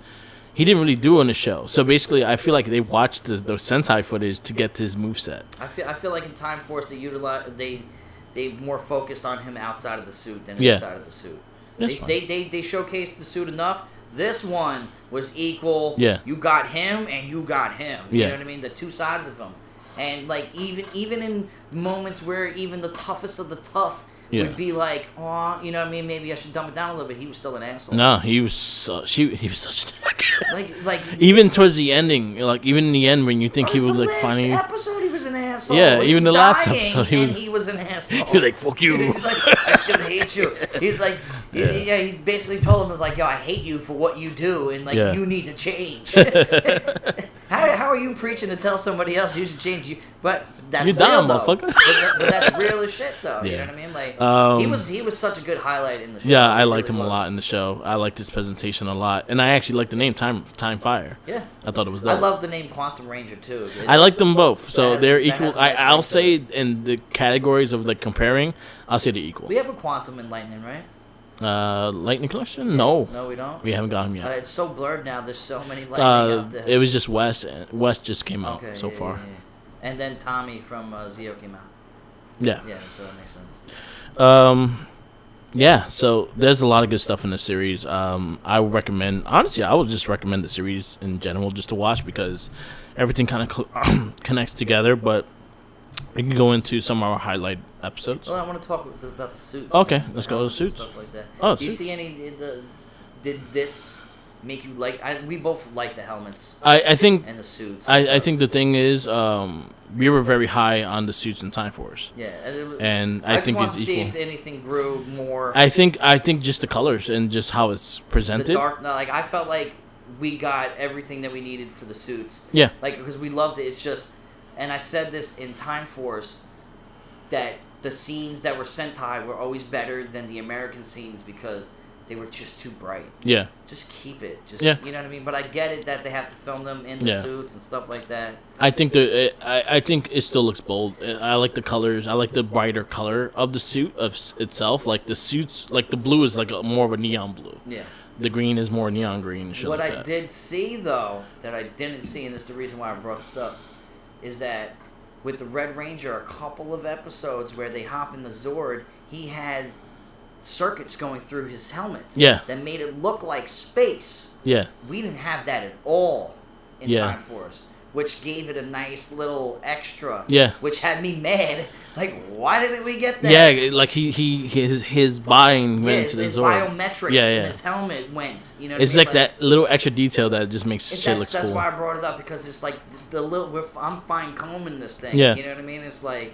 He didn't really do on the show. So basically I feel like they watched the Sentai footage to get his moveset. I feel like in Time Force they more focused on him outside of the suit than inside of the suit. They showcased the suit enough. This one was equal. Yeah. You got him and you got him. You know what I mean? The two sides of him. And like even in moments where even the toughest of the tough would be like, oh, you know what I mean? Maybe I should dumb it down a little bit. He was still an asshole. No, he was such a dick. like even towards the ending, like even in the end when you think he was like finally. The last episode he was an asshole. Yeah, he even the last episode he was an asshole. He was like, fuck you. He's like, I still hate you. He's like, he basically told him, was like, yo, I hate you for what you do, and like you need to change. How are you preaching to tell somebody else you should change you? But that's you real, dumb, though. motherfucker. But that's real as shit, though. Yeah. You know what I mean? Like he was such a good highlight in the show. Yeah, I liked him a lot in the show. I liked his presentation a lot, and I actually liked the name Time Fire. Yeah, I thought it was dope. I love the name Quantum Ranger too. I like them both, so they're equal. I'll say it. in the categories of like comparing, I'll say they're equal. We have a Quantum and Lightning, right? Lightning Collection? No, we don't. We haven't got him yet. It's so blurred now. There's so many Lightning out there. It was just West. West just came out so far. Yeah. And then Tommy from Zeo came out. Yeah. Yeah, so that makes sense. Yeah, so there's a lot of good stuff in the series. I would recommend, honestly, I would just recommend the series in general just to watch because everything kind of connects together, but we can go into some of our highlight episodes. Well, I want to talk about the suits. Okay, let's go to the suits. Stuff like that. Oh, do you see any, did this make you like, we both like the helmets. I think, and the suits. I think the thing is, we were very high on the suits in Time Force. Yeah, and I think it's equal. I just want to see if anything grew more. I think just the colors and just how it's presented. The dark, like I felt like we got everything that we needed for the suits. Yeah, like because we loved it. It's just, and I said this in Time Force, that the scenes that were Sentai were always better than the American scenes because they were just too bright. Yeah. Just keep it. You know what I mean? But I get it that they have to film them in the suits and stuff like that. I think I think it still looks bold. I like the colors. I like the brighter color of the suit itself. Like the suits, like the blue is like more of a neon blue. Yeah. The green is more neon green. And shit what like I did see though, that I didn't see, and this is the reason why I brought this up, is that with the Red Ranger, a couple of episodes where they hop in the Zord, he had circuits going through his helmet that made it look like space. Yeah. We didn't have that at all in Time Force, which gave it a nice little extra. Yeah. Which had me mad. Like, why didn't we get that? Yeah, like his buying went to the Zord. His biometrics and his helmet went. You know what it's I mean? like that little extra detail that just makes shit look cool. That's why I brought it up, because it's like I'm fine combing this thing. Yeah. You know what I mean? It's like,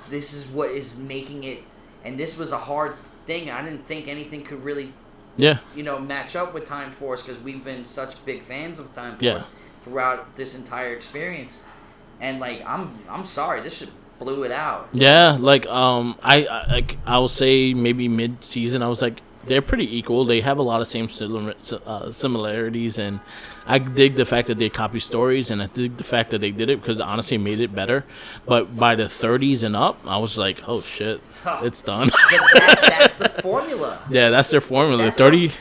this is what is making it, and this was a hard thing. I didn't think anything could really, match up with Time Force, because we've been such big fans of Time Force throughout this entire experience. And like, I'm sorry, this shit blew it out. Yeah, like I will say maybe mid-season I was like, they're pretty equal. They have a lot of same similarities, and I dig the fact that they copy stories, and I dig the fact that they did it because honestly it made it better. But by the 30s and up, I was like, oh shit, it's done. That's the formula. Yeah, that's their formula. 30.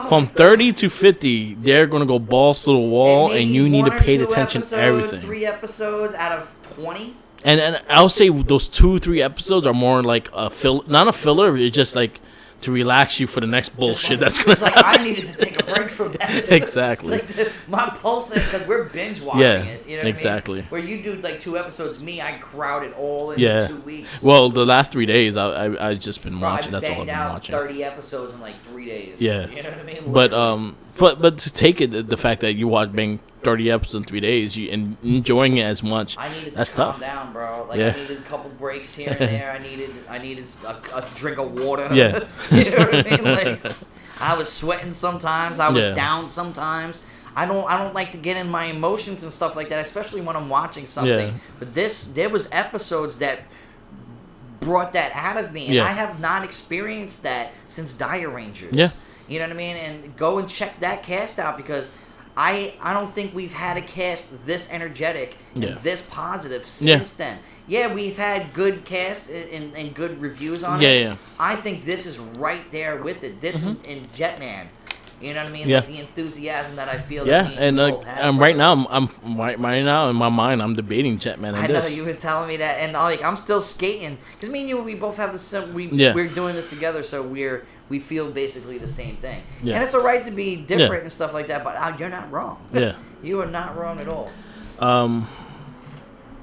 From 30 to 50, they're going to go balls to the wall, and you need to pay attention to everything. 3 episodes out of 20? And I'll say those 2-3 episodes are more like not a filler, it's just like to relax you for the next bullshit that's going to happen. I needed to take a break from that. Exactly. My pulse, because we're binge watching it. You know what exactly. I mean? Where you do like 2 episodes, me, I crowd it all into 2 weeks. Well, the last 3 days, I've just been watching. That's all I've been watching. 30 episodes in like 3 days. Yeah. You know what I mean? Literally. But to take it, the fact that you watch bang 30 episodes in 3 days, and enjoying it as much, I needed to that's calm tough. down, bro. Like I needed a couple breaks here and there. I needed a drink of water. Yeah. You know what I mean? Like, I was sweating sometimes. I was down sometimes. I don't like to get in my emotions and stuff like that, especially when I'm watching something. Yeah. But there was episodes that brought that out of me, and I have not experienced that since Dire Rangers. Yeah. You know what I mean? And go and check that cast out, because I don't think we've had a cast this energetic and this positive since then. Yeah, we've had good casts and good reviews on it. Yeah. I think this is right there with it. This and Jetman. You know what I mean? Yeah. Like the enthusiasm that I feel. That and right now, right now in my mind, I'm debating Jetman. I know you were telling me that, and like I'm still skating, because me and you, we both have the same. We're doing this together, so we feel basically the same thing. Yeah. And it's all right to be different and stuff like that, but you're not wrong. Yeah. You are not wrong at all.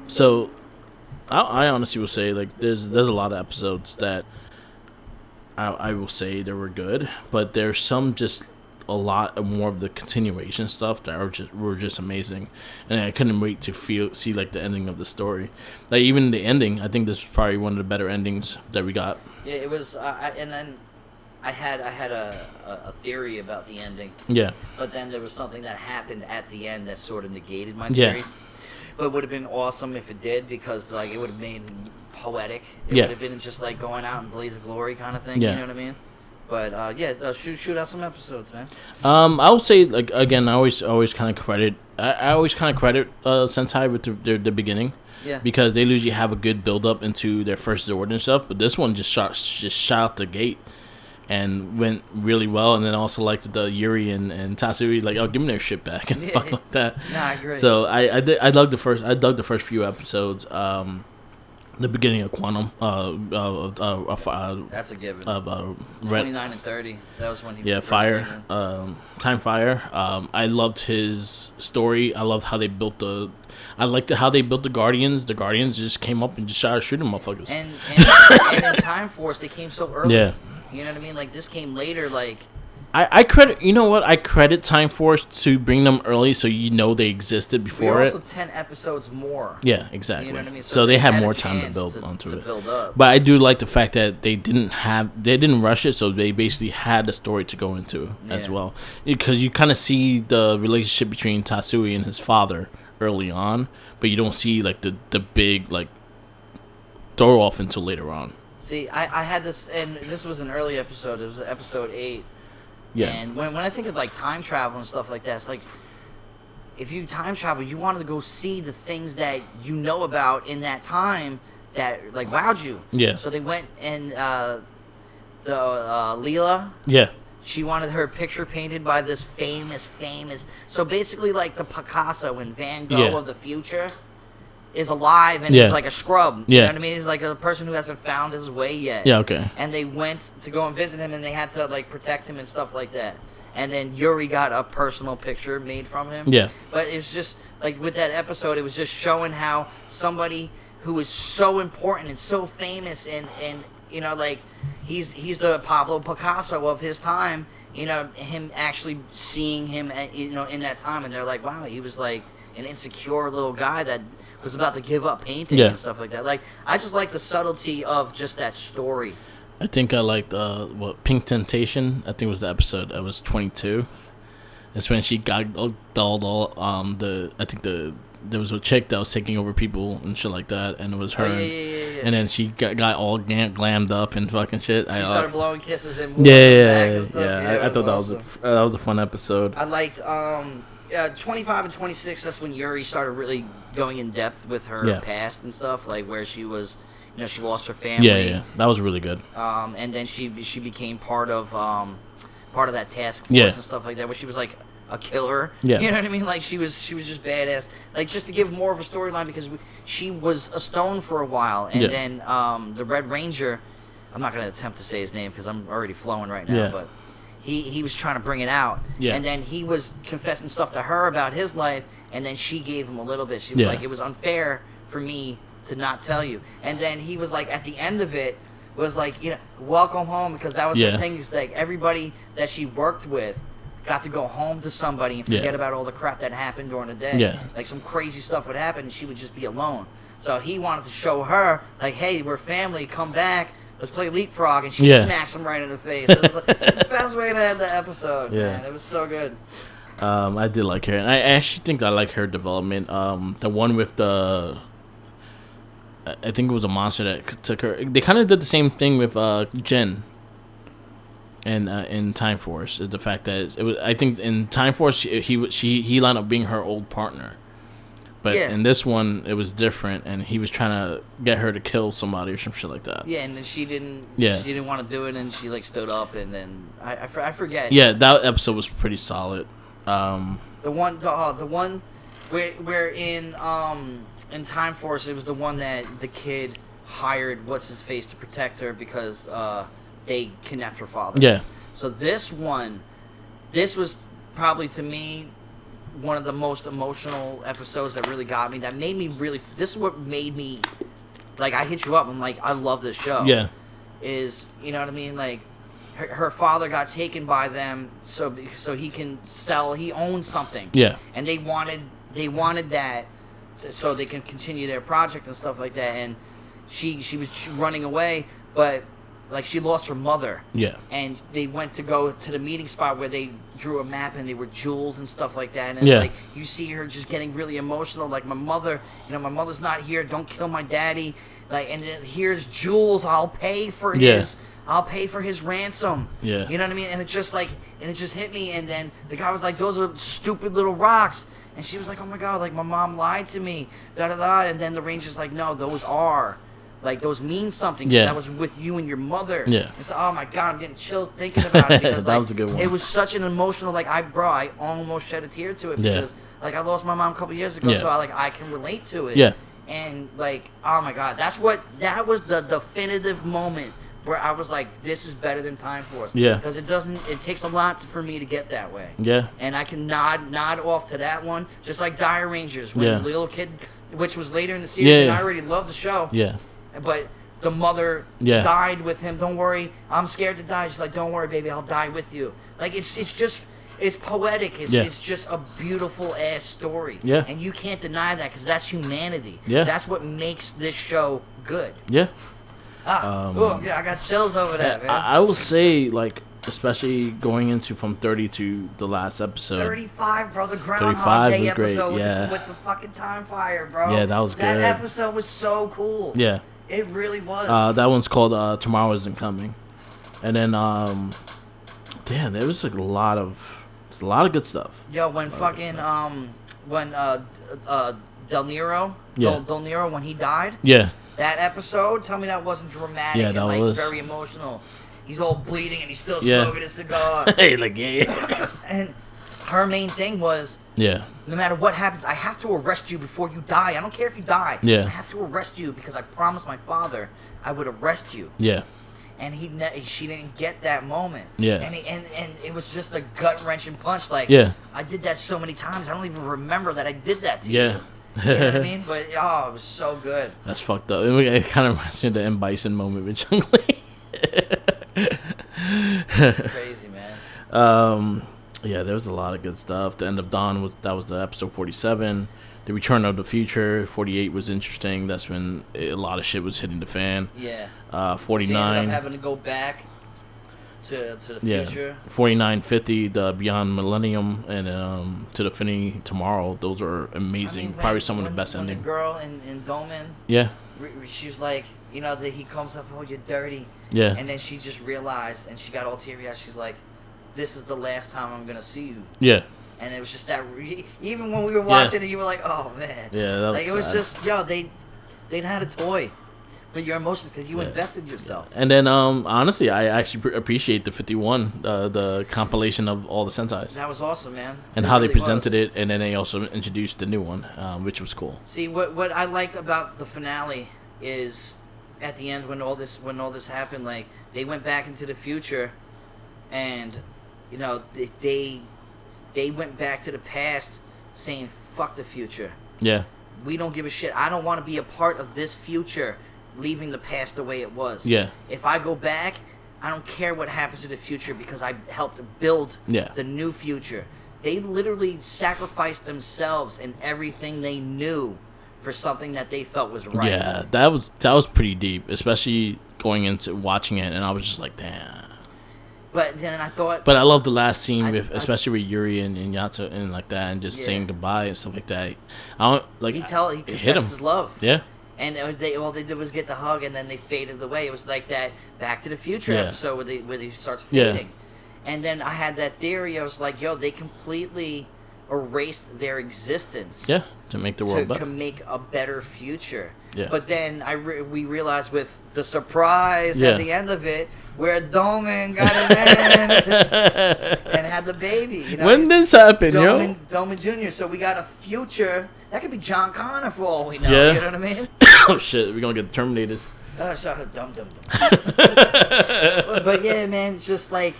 So I honestly will say, like, there's a lot of episodes that I will say they were good, but there's some just a lot more of the continuation stuff that were just amazing, and I couldn't wait to see like the ending of the story. Like, even the ending, I think this was probably one of the better endings that we got. Yeah, it was, and then I had a theory about the ending. Yeah. But then there was something that happened at the end that sort of negated my theory. But it would have been awesome if it did, because like it would have made poetic. It would have been just like going out in blaze of glory kind of thing. You know what I mean? But shoot out some episodes, man. I will say, like, again, I always kind of credit. I always kind of credit Sentai with the beginning. Yeah. Because they usually have a good build up into their first Zord and stuff, but this one just shot out the gate and went really well. And then also like the Yuri and Tatsui, like, oh, give me their shit back and fuck like that. Nah, I agree. So I dug the first few episodes. The beginning of Quantum. That's a given. 29 and 30. That was when he. Yeah, Fire. Time Fire. I loved his story. I loved how they built the. I liked how they built the Guardians. The Guardians just came up and just started shooting motherfuckers. And in Time Force, they came so early. Yeah. You know what I mean? Like, this came later, like... I credit... You know what? I credit Time Force to bring them early so you know they existed before it. Also 10 episodes more. Yeah, exactly. You know what I mean? So they had more time to build onto it. Build up. But I do like the fact that they didn't rush it, so they basically had the story to go into as well. Because you kind of see the relationship between Tatsui and his father early on, but you don't see like the big like throw off until later on. See, I had this, and this was an early episode. It was episode 8. Yeah. And when I think of like time travel and stuff like that, it's like if you time travel, you wanted to go see the things that you know about in that time that like wowed you. Yeah. So they went and the Leela. Yeah. She wanted her picture painted by this famous. So basically, like the Picasso and Van Gogh of the future is alive and is like a scrub. You know what I mean? He's like a person who hasn't found his way yet. Yeah, okay. And they went to go and visit him, and they had to like protect him and stuff like that. And then Yuri got a personal picture made from him. Yeah. But it was just like with that episode, it was just showing how somebody who is so important and so famous and you know, like, he's the Pablo Picasso of his time, you know, him actually seeing him, you know, in that time, and they're like, wow, he was, like, an insecure little guy that was about to give up painting and stuff like that. Like, I just like the subtlety of just that story. I think I liked, Pink Temptation, I think was the episode, that was 22. That's when she got there was a chick that was taking over people and shit like that, and it was her. And then she got all glammed up and fucking shit. She started blowing kisses and I thought awesome. that was a fun episode. I liked 25 and 26. That's when Yuri started really going in depth with her past and stuff, like where she was, you know, she lost her family. Yeah, that was really good. And then she became part of that task force and stuff like that, where she was like a killer. Yeah. You know what I mean? Like, she was just badass. Like, just to give more of a storyline, because she was a stone for a while, and then the Red Ranger, I'm not going to attempt to say his name because I'm already flowing right now, but he was trying to bring it out. Yeah. And then he was confessing stuff to her about his life, and then she gave him a little bit. She was like, it was unfair for me to not tell you. And then he was like, at the end of it, was like, you know, welcome home, because that was the thing, is like everybody that she worked with got to go home to somebody and forget about all the crap that happened during the day. Yeah. Like, some crazy stuff would happen and she would just be alone. So he wanted to show her, like, hey, we're family, come back, let's play leapfrog, and she smacks him right in the face. It was like the best way to end the episode, man. It was so good. I did like her, and I actually think I like her development. The one with the... I think it was a monster that took her... They kind of did the same thing with Jen. And in Time Force, is the fact that it was. I think in Time Force he lined up being her old partner, but in this one it was different, and he was trying to get her to kill somebody or some shit like that. Yeah, and then she didn't. Yeah. She didn't want to do it, and she like stood up, and then I forget. Yeah, that episode was pretty solid. The one where in Time Force, it was the one that the kid hired what's his face to protect her because they kidnapped her father. Yeah. So this was probably, to me, one of the most emotional episodes that really got me. That made me really... This is what made me... Like, I hit you up. I'm like, I love this show. Yeah. Is, you know what I mean? Like, her father got taken by them so he can sell... He owns something. Yeah. And they wanted that so they can continue their project and stuff like that. And she was running away, but... like she lost her mother. Yeah. And they went to go to the meeting spot where they drew a map and they were jewels and stuff like that. And like you see her just getting really emotional. Like my mother's not here. Don't kill my daddy. Like, and then here's Jules. I'll pay for his ransom. Yeah. You know what I mean? And it just hit me. And then the guy was like, "Those are stupid little rocks." And she was like, "Oh my God, like my mom lied to me." Da da da. And then the ranger's like, "No, those are. Like, those mean something. Yeah. That was with you and your mother." Yeah. And so, oh my God, I'm getting chills thinking about it. Because, that was a good one. It was such an emotional, like, I almost shed a tear to it. Because, like, I lost my mom a couple years ago, so I can relate to it. Yeah. And, like, oh my God, that was the definitive moment where I was like, this is better than Time Force. Yeah. Because it takes a lot for me to get that way. Yeah. And I can nod off to that one, just like Dire Rangers, when the little kid, which was later in the series, and I already loved the show. Yeah. But the mother died with him. Don't worry, I'm scared to die. She's like, don't worry, baby, I'll die with you. Like, it's poetic. It's just a beautiful ass story. Yeah. And you can't deny that because that's humanity. Yeah. That's what makes this show good. Yeah. I got chills over that, man. I will say, like, especially going into from 30 to the last episode. 35, bro. The Groundhog Day episode great. with the fucking time fire, bro. Yeah, that was good. That episode was so cool. Yeah. It really was. That one's called Tomorrow Isn't Coming. And then, there was like a lot of good stuff. Yo, when fucking, when Del Niro, Del Niro, when he died. Yeah. That episode, tell me that wasn't dramatic and like very emotional. He's all bleeding and he's still smoking a cigar. And her main thing was, no matter what happens, I have to arrest you before you die. I don't care if you die. Yeah. I have to arrest you because I promised my father I would arrest you. Yeah. And she didn't get that moment. Yeah. And it was just a gut wrenching punch. Like, I did that so many times. I don't even remember that I did that to you. You know what I mean? But it was so good. That's fucked up. It kind of reminds me of the M. Bison moment with Chung Lee. Crazy, man. Yeah, there was a lot of good stuff. The End of Dawn was the episode 47. The Return of the Future 48 was interesting. That's when a lot of shit was hitting the fan. Yeah. 49. So you ended up having to go back to the future. 49, 50, the Beyond Millennium, and to the Infinity Tomorrow. Those are amazing. Probably some of the best endings. The girl in Dolmen. Yeah. She was like, that he comes up, oh, you're dirty. Yeah. And then she just realized, and she got all teary-eyed. She's like, this is the last time I'm gonna see you. Yeah. And it was just that. Even when we were watching it, you were like, "Oh man." Yeah, that was. Like, it was just, they had a toy with your emotions because you invested yourself. And then, honestly, I actually appreciate the 51, the compilation of all the Sensais. That was awesome, man. And how they presented it, and then they also introduced the new one, which was cool. See, what I liked about the finale is, at the end when all this happened, like they went back into the future, and they went back to the past saying, fuck the future. Yeah. We don't give a shit. I don't want to be a part of this future, leaving the past the way it was. Yeah. If I go back, I don't care what happens to the future because I helped build the new future. They literally sacrificed themselves and everything they knew for something that they felt was right. Yeah, that was pretty deep, especially going into watching it, and I was just like, damn. But then I thought... But I love the last scene, especially with Yuri and Yatsu and like that, and just saying goodbye and stuff like that. I don't like. He confessed his love. Yeah. And all they did was get the hug, and then they faded away. It was like that Back to the Future episode where he starts fading. Yeah. And then I had that theory. I was like, they completely erased their existence. Yeah, to make the world better. To make a better future. Yeah. But then we realized with the surprise at the end of it, where Dolmen got it in and had the baby. When did this happen, Dolmen Jr. So we got a future. That could be John Connor for all we know. Yeah. You know what I mean? Oh, shit. We're going to get the Terminators. Dumb. But yeah, man, it's just like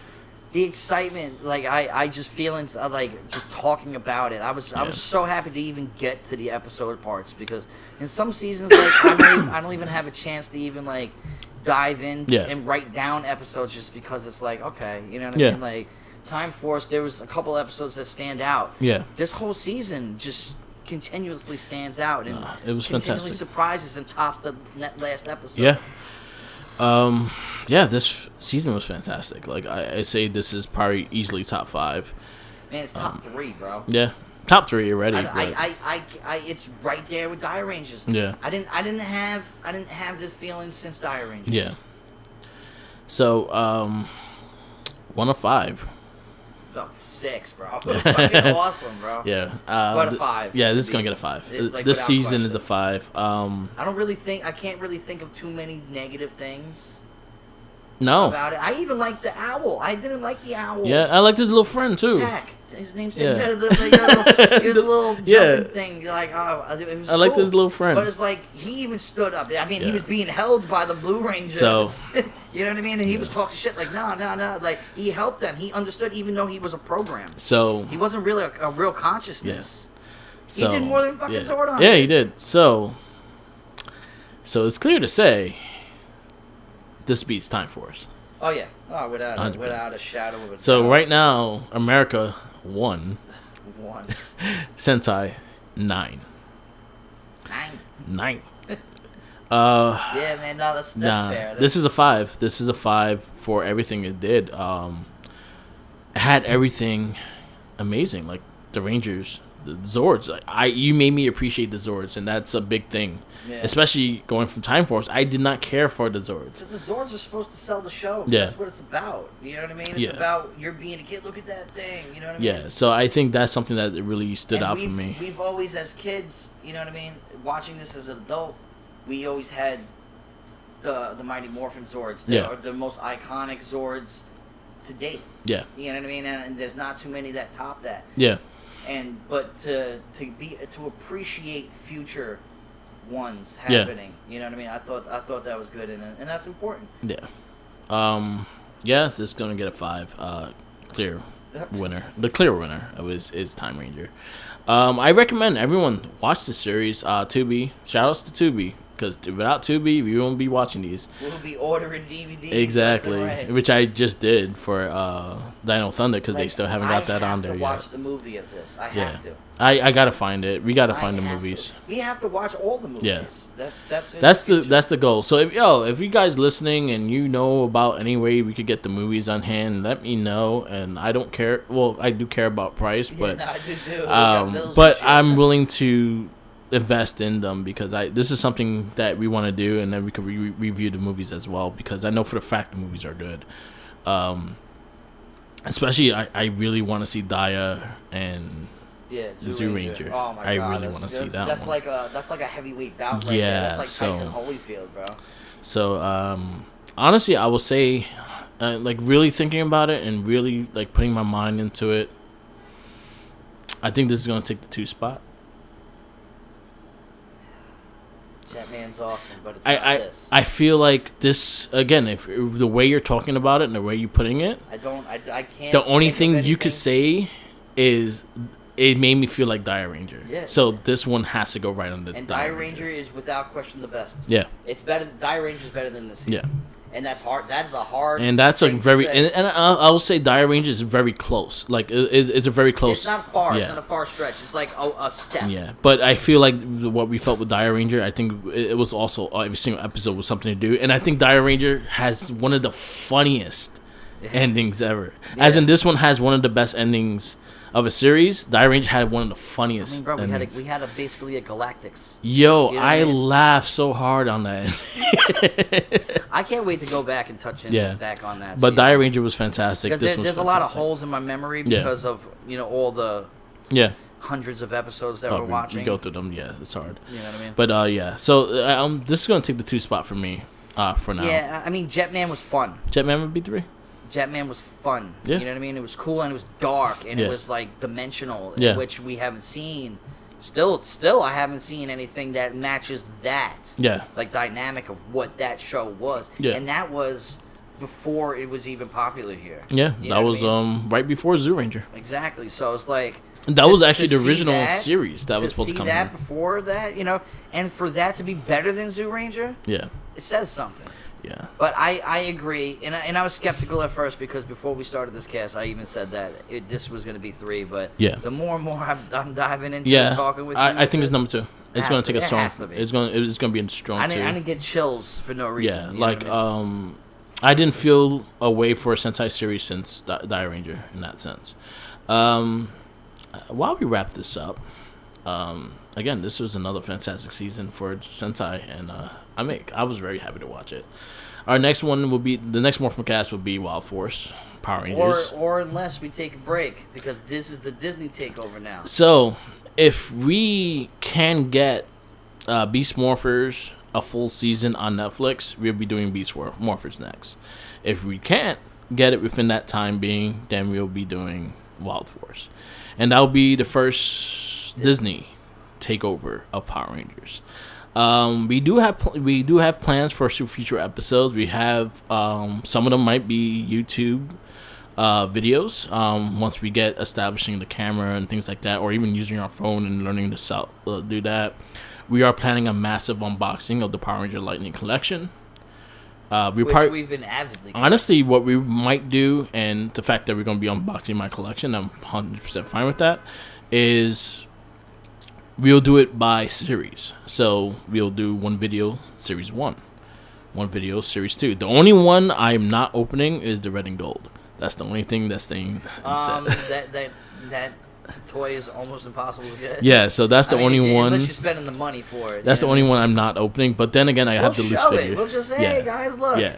the excitement. Like, I just feelings like just talking about it. I was so happy to even get to the episode parts because in some seasons, like, I don't even have a chance to even, like, dive in and write down episodes just because it's like, okay, you know what I mean? Like, Time Force, there was a couple episodes that stand out. Yeah. This whole season just continuously stands out and it was continually fantastic. Surprises and tops the last episode. Yeah. yeah, this season was fantastic. Like I say, this is probably easily top 5. Man, it's top 3, bro. Yeah, top 3 already. It's right there with Dire Rangers. Yeah. I didn't have this feeling since Dire Rangers. Yeah. So, 1 of 5. Oh, 6, bro. Fucking awesome, bro. Yeah. What a 5. Yeah, this is gonna get a 5. Like, this season question. is a 5. I can't really think of too many negative things. No. About it. I even liked the owl. I didn't like the owl. Yeah, I liked his little friend too. Tack. His name's Yeah. He was a little jumping thing. Like, it was I liked cool. his little friend. But it's like he even stood up. I mean, he was being held by the Blue Ranger. So, you know what I mean? And he was talking shit like, no. Like, he helped them. He understood, even though he was a program. So he wasn't really a real consciousness. So, he did more than fucking Zordon. Yeah, he did. So it's clear to say this beats Time Force. Oh yeah. Oh, without a shadow of a doubt. So right now, America 1. Sentai 9. 9. Yeah, man. No, that's fair. This is a 5. This is a 5 for everything it did. It had everything amazing, like the Rangers, the Zords. You made me appreciate the Zords, and that's a big thing. Yeah. Especially going from Time Force, I did not care for the Zords. Because the Zords are supposed to sell the show. Yeah. That's what it's about. You know what I mean? It's about you're being a kid. Look at that thing. You know what I mean? Yeah. So I think that's something that really stood out for me. We've always, as kids, you know what I mean, watching this as an adult, we always had the Mighty Morphin Zords. They are the most iconic Zords to date. Yeah. You know what I mean? And there's not too many that top that. Yeah. But to appreciate future ones happening, you know what I mean? I thought that was good, and that's important. Yeah. Yeah, this is gonna get a 5. Clear winner. The clear winner is Time Ranger. I recommend everyone watch the series. Tubi. Shoutouts to Tubi. Because without Tubi, we won't be watching these. We'll be ordering DVDs. Exactly, right. Which I just did for Dino Thunder because they still haven't got that on there yet. I have to watch the movie of this. I have to. I gotta find it. We gotta find the movies. We have to watch all the movies. Yeah. That's the goal. So if you guys listening and you know about any way we could get the movies on hand, let me know. And I don't care. Well, I do care about price, but I do too. But I'm willing to invest in them because this is something that we want to do, and then we could review the movies as well because I know for the fact the movies are good. Especially I really want to see Daya and Zoo Ranger. Oh my God, I really want to see that that's one. That's like a heavyweight bout right there. That's like Tyson Holyfield, bro. So honestly, I will say like really thinking about it and really like putting my mind into it, I think this is going to take the 2 spot. Jetman's awesome, but it's not this. I feel like this again. If the way you're talking about it and the way you're putting it, I can't. The only thing you could say is it made me feel like Dire Ranger. Yeah. So this one has to go right under. And Dire Ranger is without question the best. Yeah. It's better. Dire Ranger is better than this season. Yeah. And that's hard. That's a hard. And that's a very and I will say Dire Ranger is very close. Like it's a very close. It's not far. Yeah. It's not a far stretch. It's like a step. Yeah, but I feel like what we felt with Dire Ranger, I think it was also every single episode was something to do, and I think Dire Ranger has one of the funniest endings ever. Yeah. As in, this one has one of the best endings of a series. Dire Ranger had one of the funniest. I mean, bro, endings. we had basically a Galactics. Yo, you know I laughed so hard on that. I can't wait to go back and touch back on that. But Dire Ranger was fantastic. Because there's a lot of holes in my memory because of all the hundreds of episodes that we're watching. We go through them. Yeah, it's hard. You know what I mean? But yeah, so this is gonna take the 2 spot for me for now. Yeah, I mean Jetman was fun. Jetman would be 3. Jetman was fun. Yeah. You know what I mean? It was cool and it was dark and it was like dimensional, which we haven't seen. Still, I haven't seen anything that matches that. Yeah. Like dynamic of what that show was. Yeah. And that was before it was even popular here. Yeah, that was right before Zoo Ranger. Exactly. So it's like that was actually the original series that was supposed to come. To see that here. Before that, and for that to be better than Zoo Ranger, it says something. Yeah. But I agree, and I was skeptical at first because before we started this cast, I even said that this was going to be 3. But the more and more I'm diving into and talking with you, I think it's number 2. It's going to take a strong. To be. It's going to be a strong 2. I didn't get chills for no reason. Yeah, like I didn't feel a way for a Sentai series since Ranger in that sense. While we wrap this up, again, this was another fantastic season for Sentai, and I was very happy to watch it. Our next one will be the next MorphinCast will be Wild Force Power Rangers, or unless we take a break because this is the Disney takeover now. So if we can get Beast Morphers a full season on Netflix, we'll be doing Beast Morphers next. If we can't get it within that time being, then we'll be doing Wild Force, and that'll be the first Disney takeover of Power Rangers. We do have plans for future episodes. We have some of them might be YouTube videos once we get establishing the camera and things like that, or even using our phone and learning to do that. We are planning a massive unboxing of the Power Ranger Lightning Collection. We've been avidly. Honestly, what we might do, and the fact that we're going to be unboxing my collection, I'm 100% fine with that, is we'll do it by series. So we'll do one video, series 1. One video, series 2. The only one I'm not opening is the red and gold. That's the only thing that's staying that toy is almost impossible to get. Yeah, so that's the only one. Unless you're spending the money for it. That's the only one I'm not opening. But then again, I have the loose figure. We'll just say, hey guys, look. Yeah,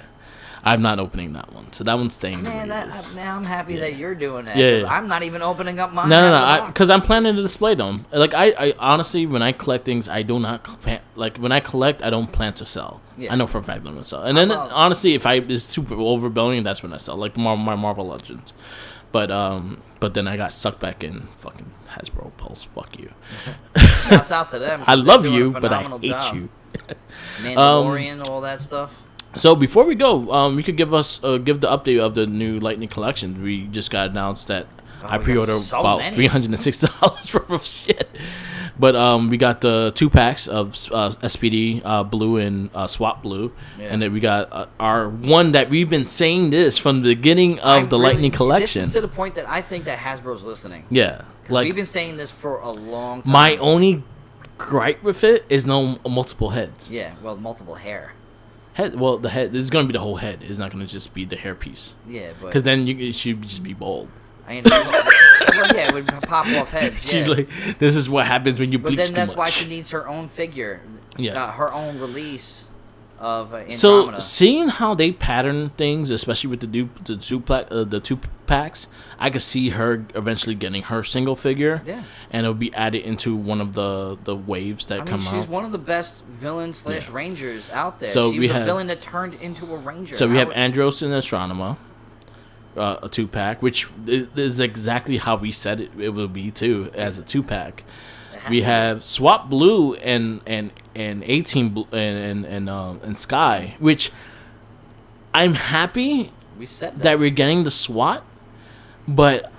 I'm not opening that one. So that one's staying. Man, now I'm happy that you're doing that. Yeah. I'm not even opening up mine. No, because I'm planning to display them. Like I honestly, when I collect things, I do not when I collect, I don't plan to sell. Yeah. I know for a fact I'm gonna sell. And then honestly, if it's too overwhelming, that's when I sell. Like my Marvel Legends. But then I got sucked back in fucking Hasbro Pulse. Fuck you. Shouts out to them. I love you, but I hate you. Mandalorian, all that stuff. So before we go, you could give the update of the new Lightning Collection. We just got announced that I pre-ordered about $360 worth of shit. But we got the 2 packs of SPD Blue and SWAT Blue. Yeah. And then we got our one that we've been saying this from the beginning of Lightning Collection. This is to the point that I think that Hasbro's listening. Yeah. Because we've been saying this for a long time. My only gripe with it is no multiple heads. Yeah, well, multiple hair. The head is going to be the whole head. It's not going to just be the hair piece. Yeah, but... Because then it should just be bald. Well, yeah, it would pop off heads. She's like, this is what happens when you bleach too much. But then that's why she needs her own figure. Yeah. Her own release of Andromeda. So, seeing how they pattern things, especially with the 2 packs, I could see her eventually getting her single figure. Yeah. And it'll be added into one of the waves that come out. She's one of the best villains / rangers out there. So she was a villain that turned into a ranger. So we have Andros and Astronema. A 2-pack, which is exactly how we said it will be too, as a 2-pack. We have Swap Blue and 18 Blue and Sky, which I'm happy that we're getting the SWAT, but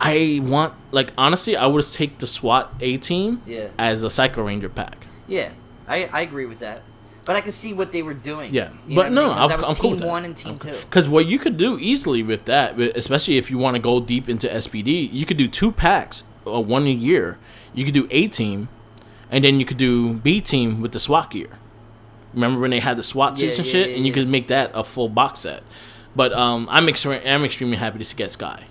I want, like, honestly, I would take the SWAT 18 as a Psycho Ranger pack. Yeah, I agree with that. But I can see what they were doing. Yeah, but no, that was Team 1 and Team 2. Because what you could do easily with that, especially if you want to go deep into SPD, you could do 2 packs, 1 a year. You could do A Team, and then you could do B Team with the SWAT gear. Remember when they had the SWAT suits and shit, and you could make that a full box set. But I'm extremely happy to get Sky.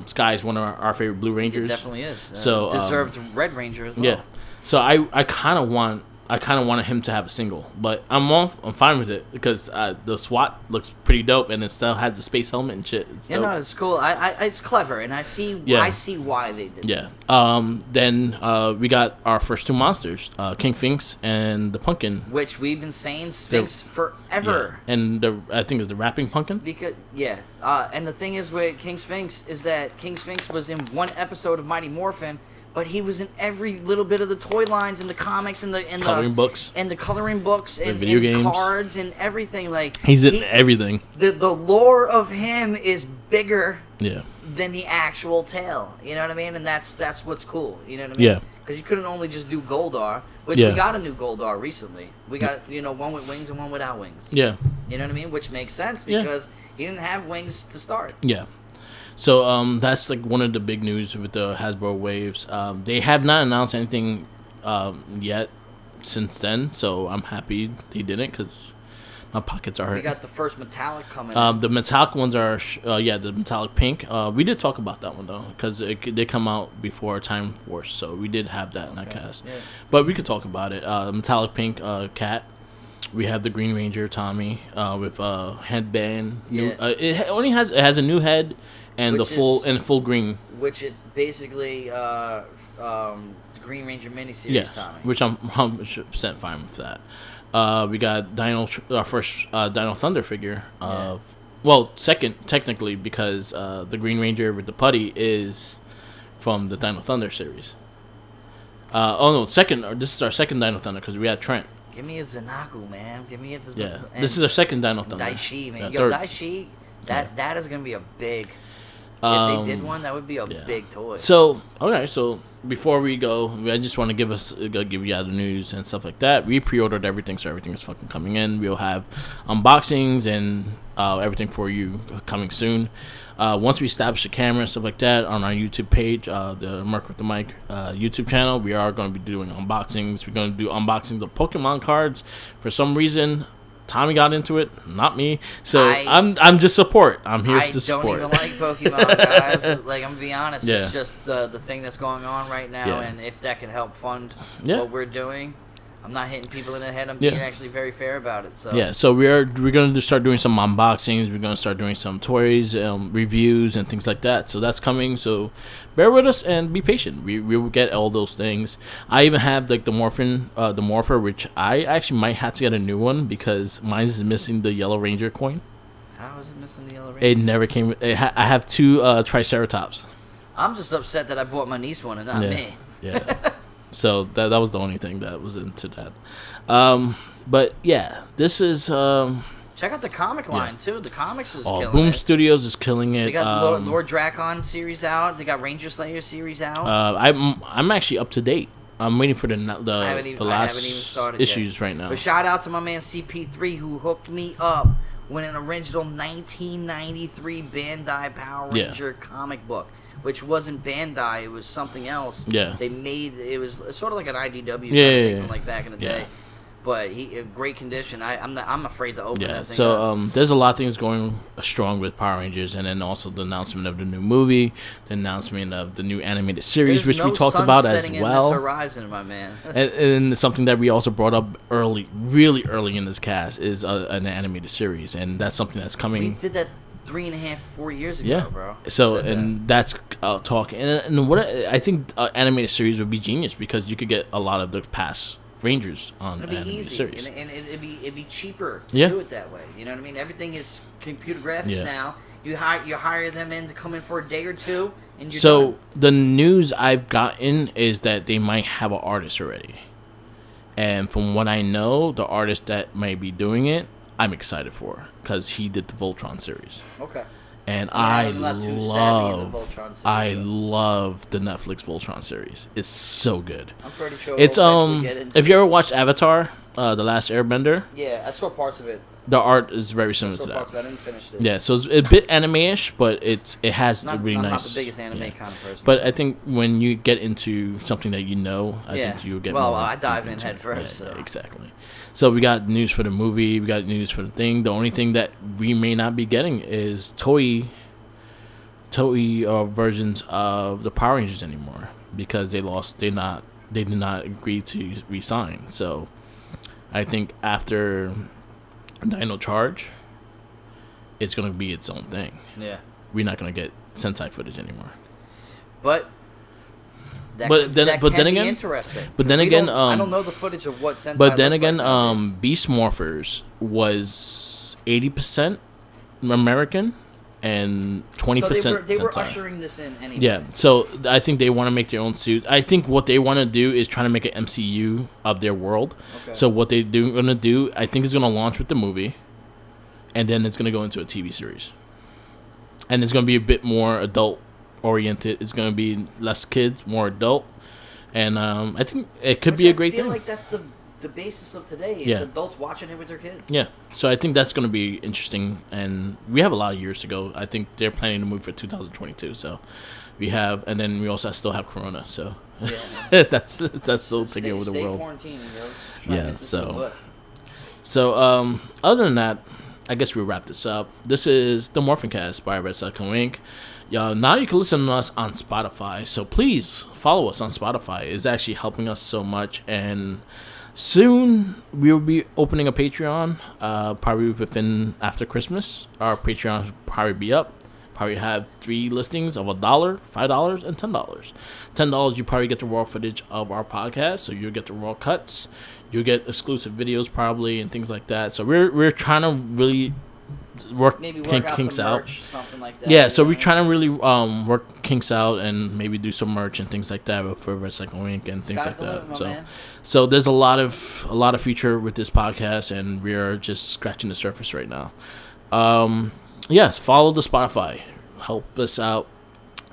Sky is one of our favorite Blue Rangers. It definitely is. So deserved Red Ranger as well. Yeah. So I kind of wanted him to have a single, but I'm fine with it because the SWAT looks pretty dope, and it still has the space helmet and shit. It's dope. It's cool. It's clever, and I see why they did. Yeah. Then we got our first 2 monsters, King Sphinx and the Pumpkin, which we've been saying Sphinx forever. Yeah. And I think it's the Rapping Pumpkin. And the thing is with King Sphinx is that King Sphinx was in 1 episode of Mighty Morphin. But he was in every little bit of the toy lines and the comics and the coloring books and video games, cards and everything. Like he's in everything. The lore of him is bigger Yeah. than the actual tale. You know what I mean? And that's what's cool. You know what I mean? Yeah. Because you couldn't only just do Goldar, which we got a new Goldar recently. We got, one with wings and one without wings. Yeah. You know what I mean? Which makes sense because he didn't have wings to start. Yeah. So that's like one of the big news with the Hasbro waves. They have not announced anything yet since then, so I'm happy they didn't because My pockets are hurt. We got the first metallic coming in. The metallic ones are, the metallic pink. We did talk about that one, though, because it did come out before Time Force, so we did have that in that cast. Yeah. But we could talk about it. Metallic pink cat. We have the Green Ranger Tommy with headband. Yeah. It has a new head and full green. Which is basically the Green Ranger miniseries Tommy. Which I'm 100% fine with that. We got our first Dino Thunder figure. Second technically, because the Green Ranger with the putty is from the Dino Thunder series. Second. This is our second Dino Thunder because we had Trent. Give me a Zanaku, man. Give me a This is our second Dino Thunder. Daishi, man. Daishi, that is gonna be a big. If they did one, that would be a big toy. So before we go, I just want to give you the news and stuff like that. We pre-ordered everything, so everything is fucking coming in. We'll have unboxings and everything for you coming soon. Once we establish the camera and stuff like that on our YouTube page, the Merc with the Mic YouTube channel, we are going to be doing unboxings. We're going to do unboxings of Pokemon cards. For some reason, Tommy got into it, not me. So I'm just support. I'm here to support. I don't even like Pokemon, guys. I'm gonna be honest. It's just the thing that's going on right now, and if that can help fund what we're doing, I'm not hitting people in the head. I'm being actually very fair about it. So we're going to start doing some unboxings. We're going to start doing some toys, reviews, and things like that. So that's coming. So bear with us and be patient. We will get all those things. I even have like the Morpher, which I actually might have to get a new one because mine is missing the Yellow Ranger coin. How is it missing the Yellow Ranger? It never came. I have two Triceratops. I'm just upset that I bought my niece one and not me. Yeah. So that was the only thing that was into that. But yeah, this is... check out the comic line, too. The comics is killing it. Boom Studios is killing it. They got Lord Drakon series out. They got Ranger Slayer series out. I'm actually up to date. I'm waiting for the last I haven't even started issues yet. right now. But shout out to my man CP3 who hooked me up with an original 1993 Bandai Power Ranger comic book. Which wasn't Bandai, it was something else. Yeah. They made it was sort of like an IDW kind of thing from like back in the day. But great condition. I'm afraid to open that thing. So there's a lot of things going strong with Power Rangers, and then also the announcement of the new movie, the announcement of the new animated series, which we talked about as well. In this horizon, my man. and something that we also brought up really early in this cast is an animated series, and that's something that's coming. We did that 3.5, 4 years ago, bro. So that's talk, and what I think animated series would be genius because you could get a lot of the past Rangers on animated series, and it'd be cheaper to do it that way. You know what I mean? Everything is computer graphics now. You hire them in to come in for a day or two, and you're done. The news I've gotten is that they might have an artist already, and from what I know, the artist that may be doing it, I'm excited for because he did the Voltron series. Okay. And I love the Netflix Voltron series. It's so good. I'm pretty sure it's if you ever watched Avatar, The Last Airbender. Yeah, I saw parts of it. The art is very similar to that. Parts of it. I didn't finish it. Yeah, so it's a bit anime-ish, but it has really nice. I'm not the biggest anime kind of person. But I think when you get into something that you know, I think you'll get more. Well, I dive in head first. Yeah, exactly. So we got news for the movie. We got news for the thing. The only thing that we may not be getting is Toei versions of the Power Rangers anymore because they lost. They did not agree to resign. So I think after Dino Charge, it's gonna be its own thing. Yeah, we're not gonna get Sentai footage anymore. But then again, interesting. But then again, I don't know the footage of what Sentai. But then again, Beast Morphers was 80% American and 20% Sentai. They were ushering this in anyway. Yeah, so I think they want to make their own suit. I think what they want to do is try to make an MCU of their world. Okay. So what they're going to do, I think, is going to launch with the movie, and then it's going to go into a TV series. And it's going to be a bit more adult-oriented. It's going to be less kids, more adult. And I think it could be a great thing. I feel like that's the basis of today. It's adults watching it with their kids. Yeah. So I think that's going to be interesting. And we have a lot of years to go. I think they're planning to move for 2022. So we have, and then we also still have Corona. So that's still taking over the world. Stay quarantined, Yeah. So So, other than that, I guess we'll wrap this up. This is the MorphinCast by Red Cycling Inc. Now you can listen to us on Spotify. So please follow us on Spotify. It's actually helping us so much. And soon we will be opening a Patreon. Probably after Christmas. Our Patreon will probably be up. Probably have 3 listings of $1, $5, and $10. $10, you probably get the raw footage of our podcast, so you'll get the raw cuts. You'll get exclusive videos probably and things like that. So we're trying to really work kinks out. Merch, something like that. Yeah, so we're trying to really work kinks out and maybe do some merch and things like that for Red Cycling Inc. and things like that. So there's a lot of future with this podcast, and we are just scratching the surface right now. Yes, follow the Spotify. Help us out.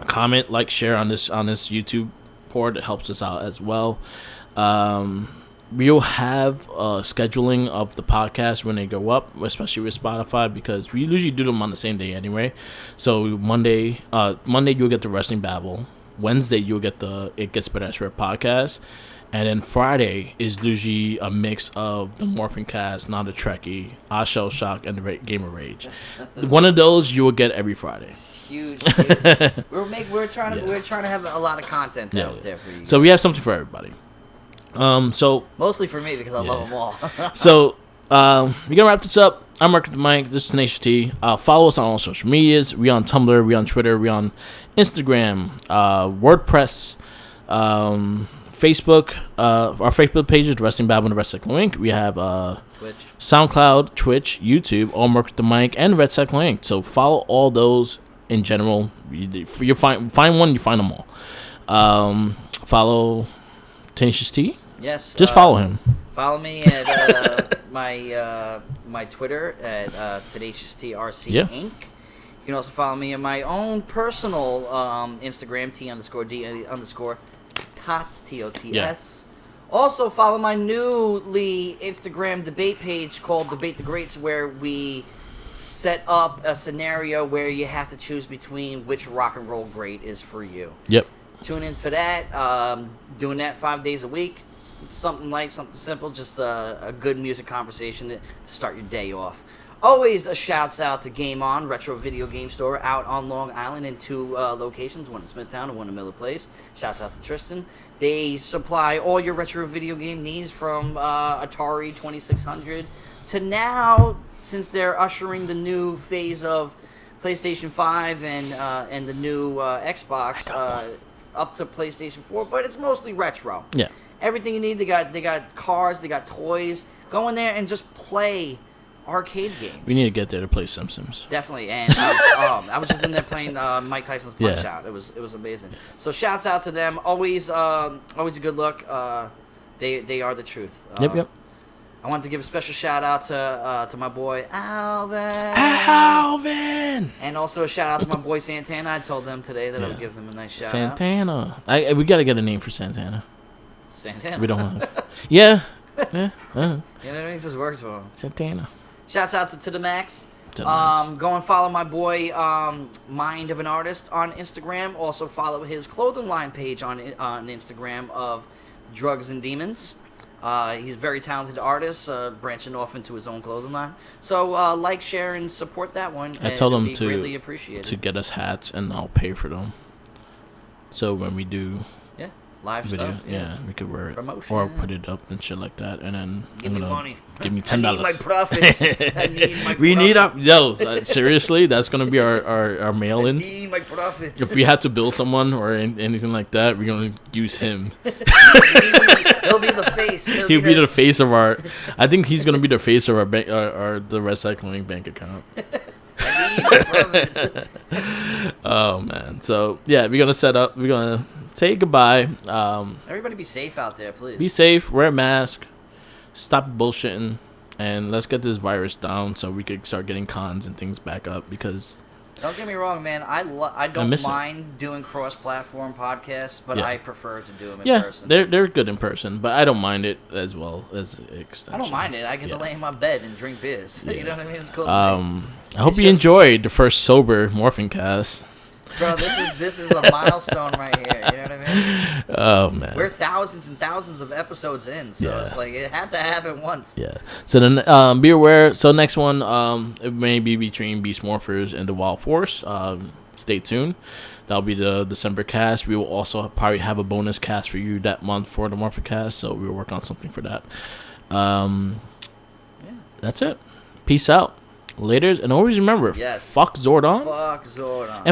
Comment, like, share on this YouTube board. It helps us out as well. We'll have scheduling of the podcast when they go up, especially with Spotify, because we usually do them on the same day anyway. So Monday you'll get the Wrestling Babble. Wednesday you'll get the It Gets Better Elsewhere podcast. And then Friday is usually a mix of the MorphinCast, Not a Trekkie, I Shell Shock, and the Gamer Rage. One of those you will get every Friday. Huge. We're trying to have a lot of content out there for you. So we have something for everybody. So mostly for me because I love them all. So we're gonna wrap this up. I'm Mark the Mike. This is Tenacious T. Follow us on all social medias. We on Tumblr. We on Twitter. We on Instagram. WordPress. Facebook, our Facebook page is Wrestling Babble and Red Cycling Inc. We have Twitch, SoundCloud, Twitch, YouTube, all Mark the Mic, and Red Cycling Inc. So follow all those in general. You find one, you find them all. Follow Tenacious T. Yes, just follow him. Follow me at my Twitter at Tenacious TRC Inc. You can also follow me on my own personal Instagram T_D_ Tots, TOTS. Yeah. Also, follow my newly Instagram debate page called Debate the Greats, where we set up a scenario where you have to choose between which rock and roll great is for you. Yep. Tune in for that. Doing that 5 days a week. Something light, something simple, just a good music conversation to start your day off. Always a shouts out to Game On, retro video game store out on Long Island in 2 locations, one in Smithtown and one in Miller Place. Shouts out to Tristan. They supply all your retro video game needs from Atari 2600 to now, since they're ushering the new phase of PlayStation 5 and the new Xbox up to PlayStation 4, but it's mostly retro. Yeah. Everything you need, they got cars, they got toys. Go in there and just play arcade games. We need to get there to play Simpsons. Definitely, and I was just in there playing Mike Tyson's Punch Out. It was amazing. So shouts out to them. Always a good look. They are the truth. Yep. I wanted to give a special shout out to my boy Alvin. And also a shout out to my boy Santana. I told them today that I would give them a nice shout out. Santana. We gotta get a name for Santana. Santana. We don't have. Yeah. You know what I mean? It just works for him. Santana. Shouts out to the Max. Go and follow my boy Mind of an Artist on Instagram. Also follow his clothing line page on Instagram of Drugs and Demons. He's a very talented artist, branching off into his own clothing line. So like, share, and support that one. I told him really appreciated. to get us hats, and I'll pay for them. So when we do live video, stuff, we could wear it promotion, or put it up and shit like that, and then give me money. Give me $10. I need my profits. I need my we need our seriously. That's gonna be our mail in. I need my profits. If we had to bill someone or anything like that, we're gonna use him. He'll be the face. He'll be the face of our. I think he's gonna be the face of our bank, the Recycling bank account. I need my profits. Oh man, so we're gonna set up. We're gonna say goodbye. Everybody be safe out there, please. Be safe. Wear a mask. Stop bullshitting, and let's get this virus down so we could start getting cons and things back up. Because don't get me wrong, man. I don't mind doing cross-platform podcasts, but I prefer to do them in person. They're good in person, but I don't mind it as well as extension. I don't mind it. I get to lay in my bed and drink beers. You know what I mean? It's cool. I hope you enjoyed the first sober MorphinCast. Bro, this is a milestone right here. You know what I mean? Oh man, we're thousands and thousands of episodes in, so it's like it had to happen once. Yeah. So then, be aware. So next one, it may be between Beast Morphers and the Wild Force. Stay tuned. That'll be the December cast. We will also probably have a bonus cast for you that month for the MorphinCast. So we'll work on something for that. That's it. Peace out. Laters, and always remember, fuck Zordon. Fuck Zordon. And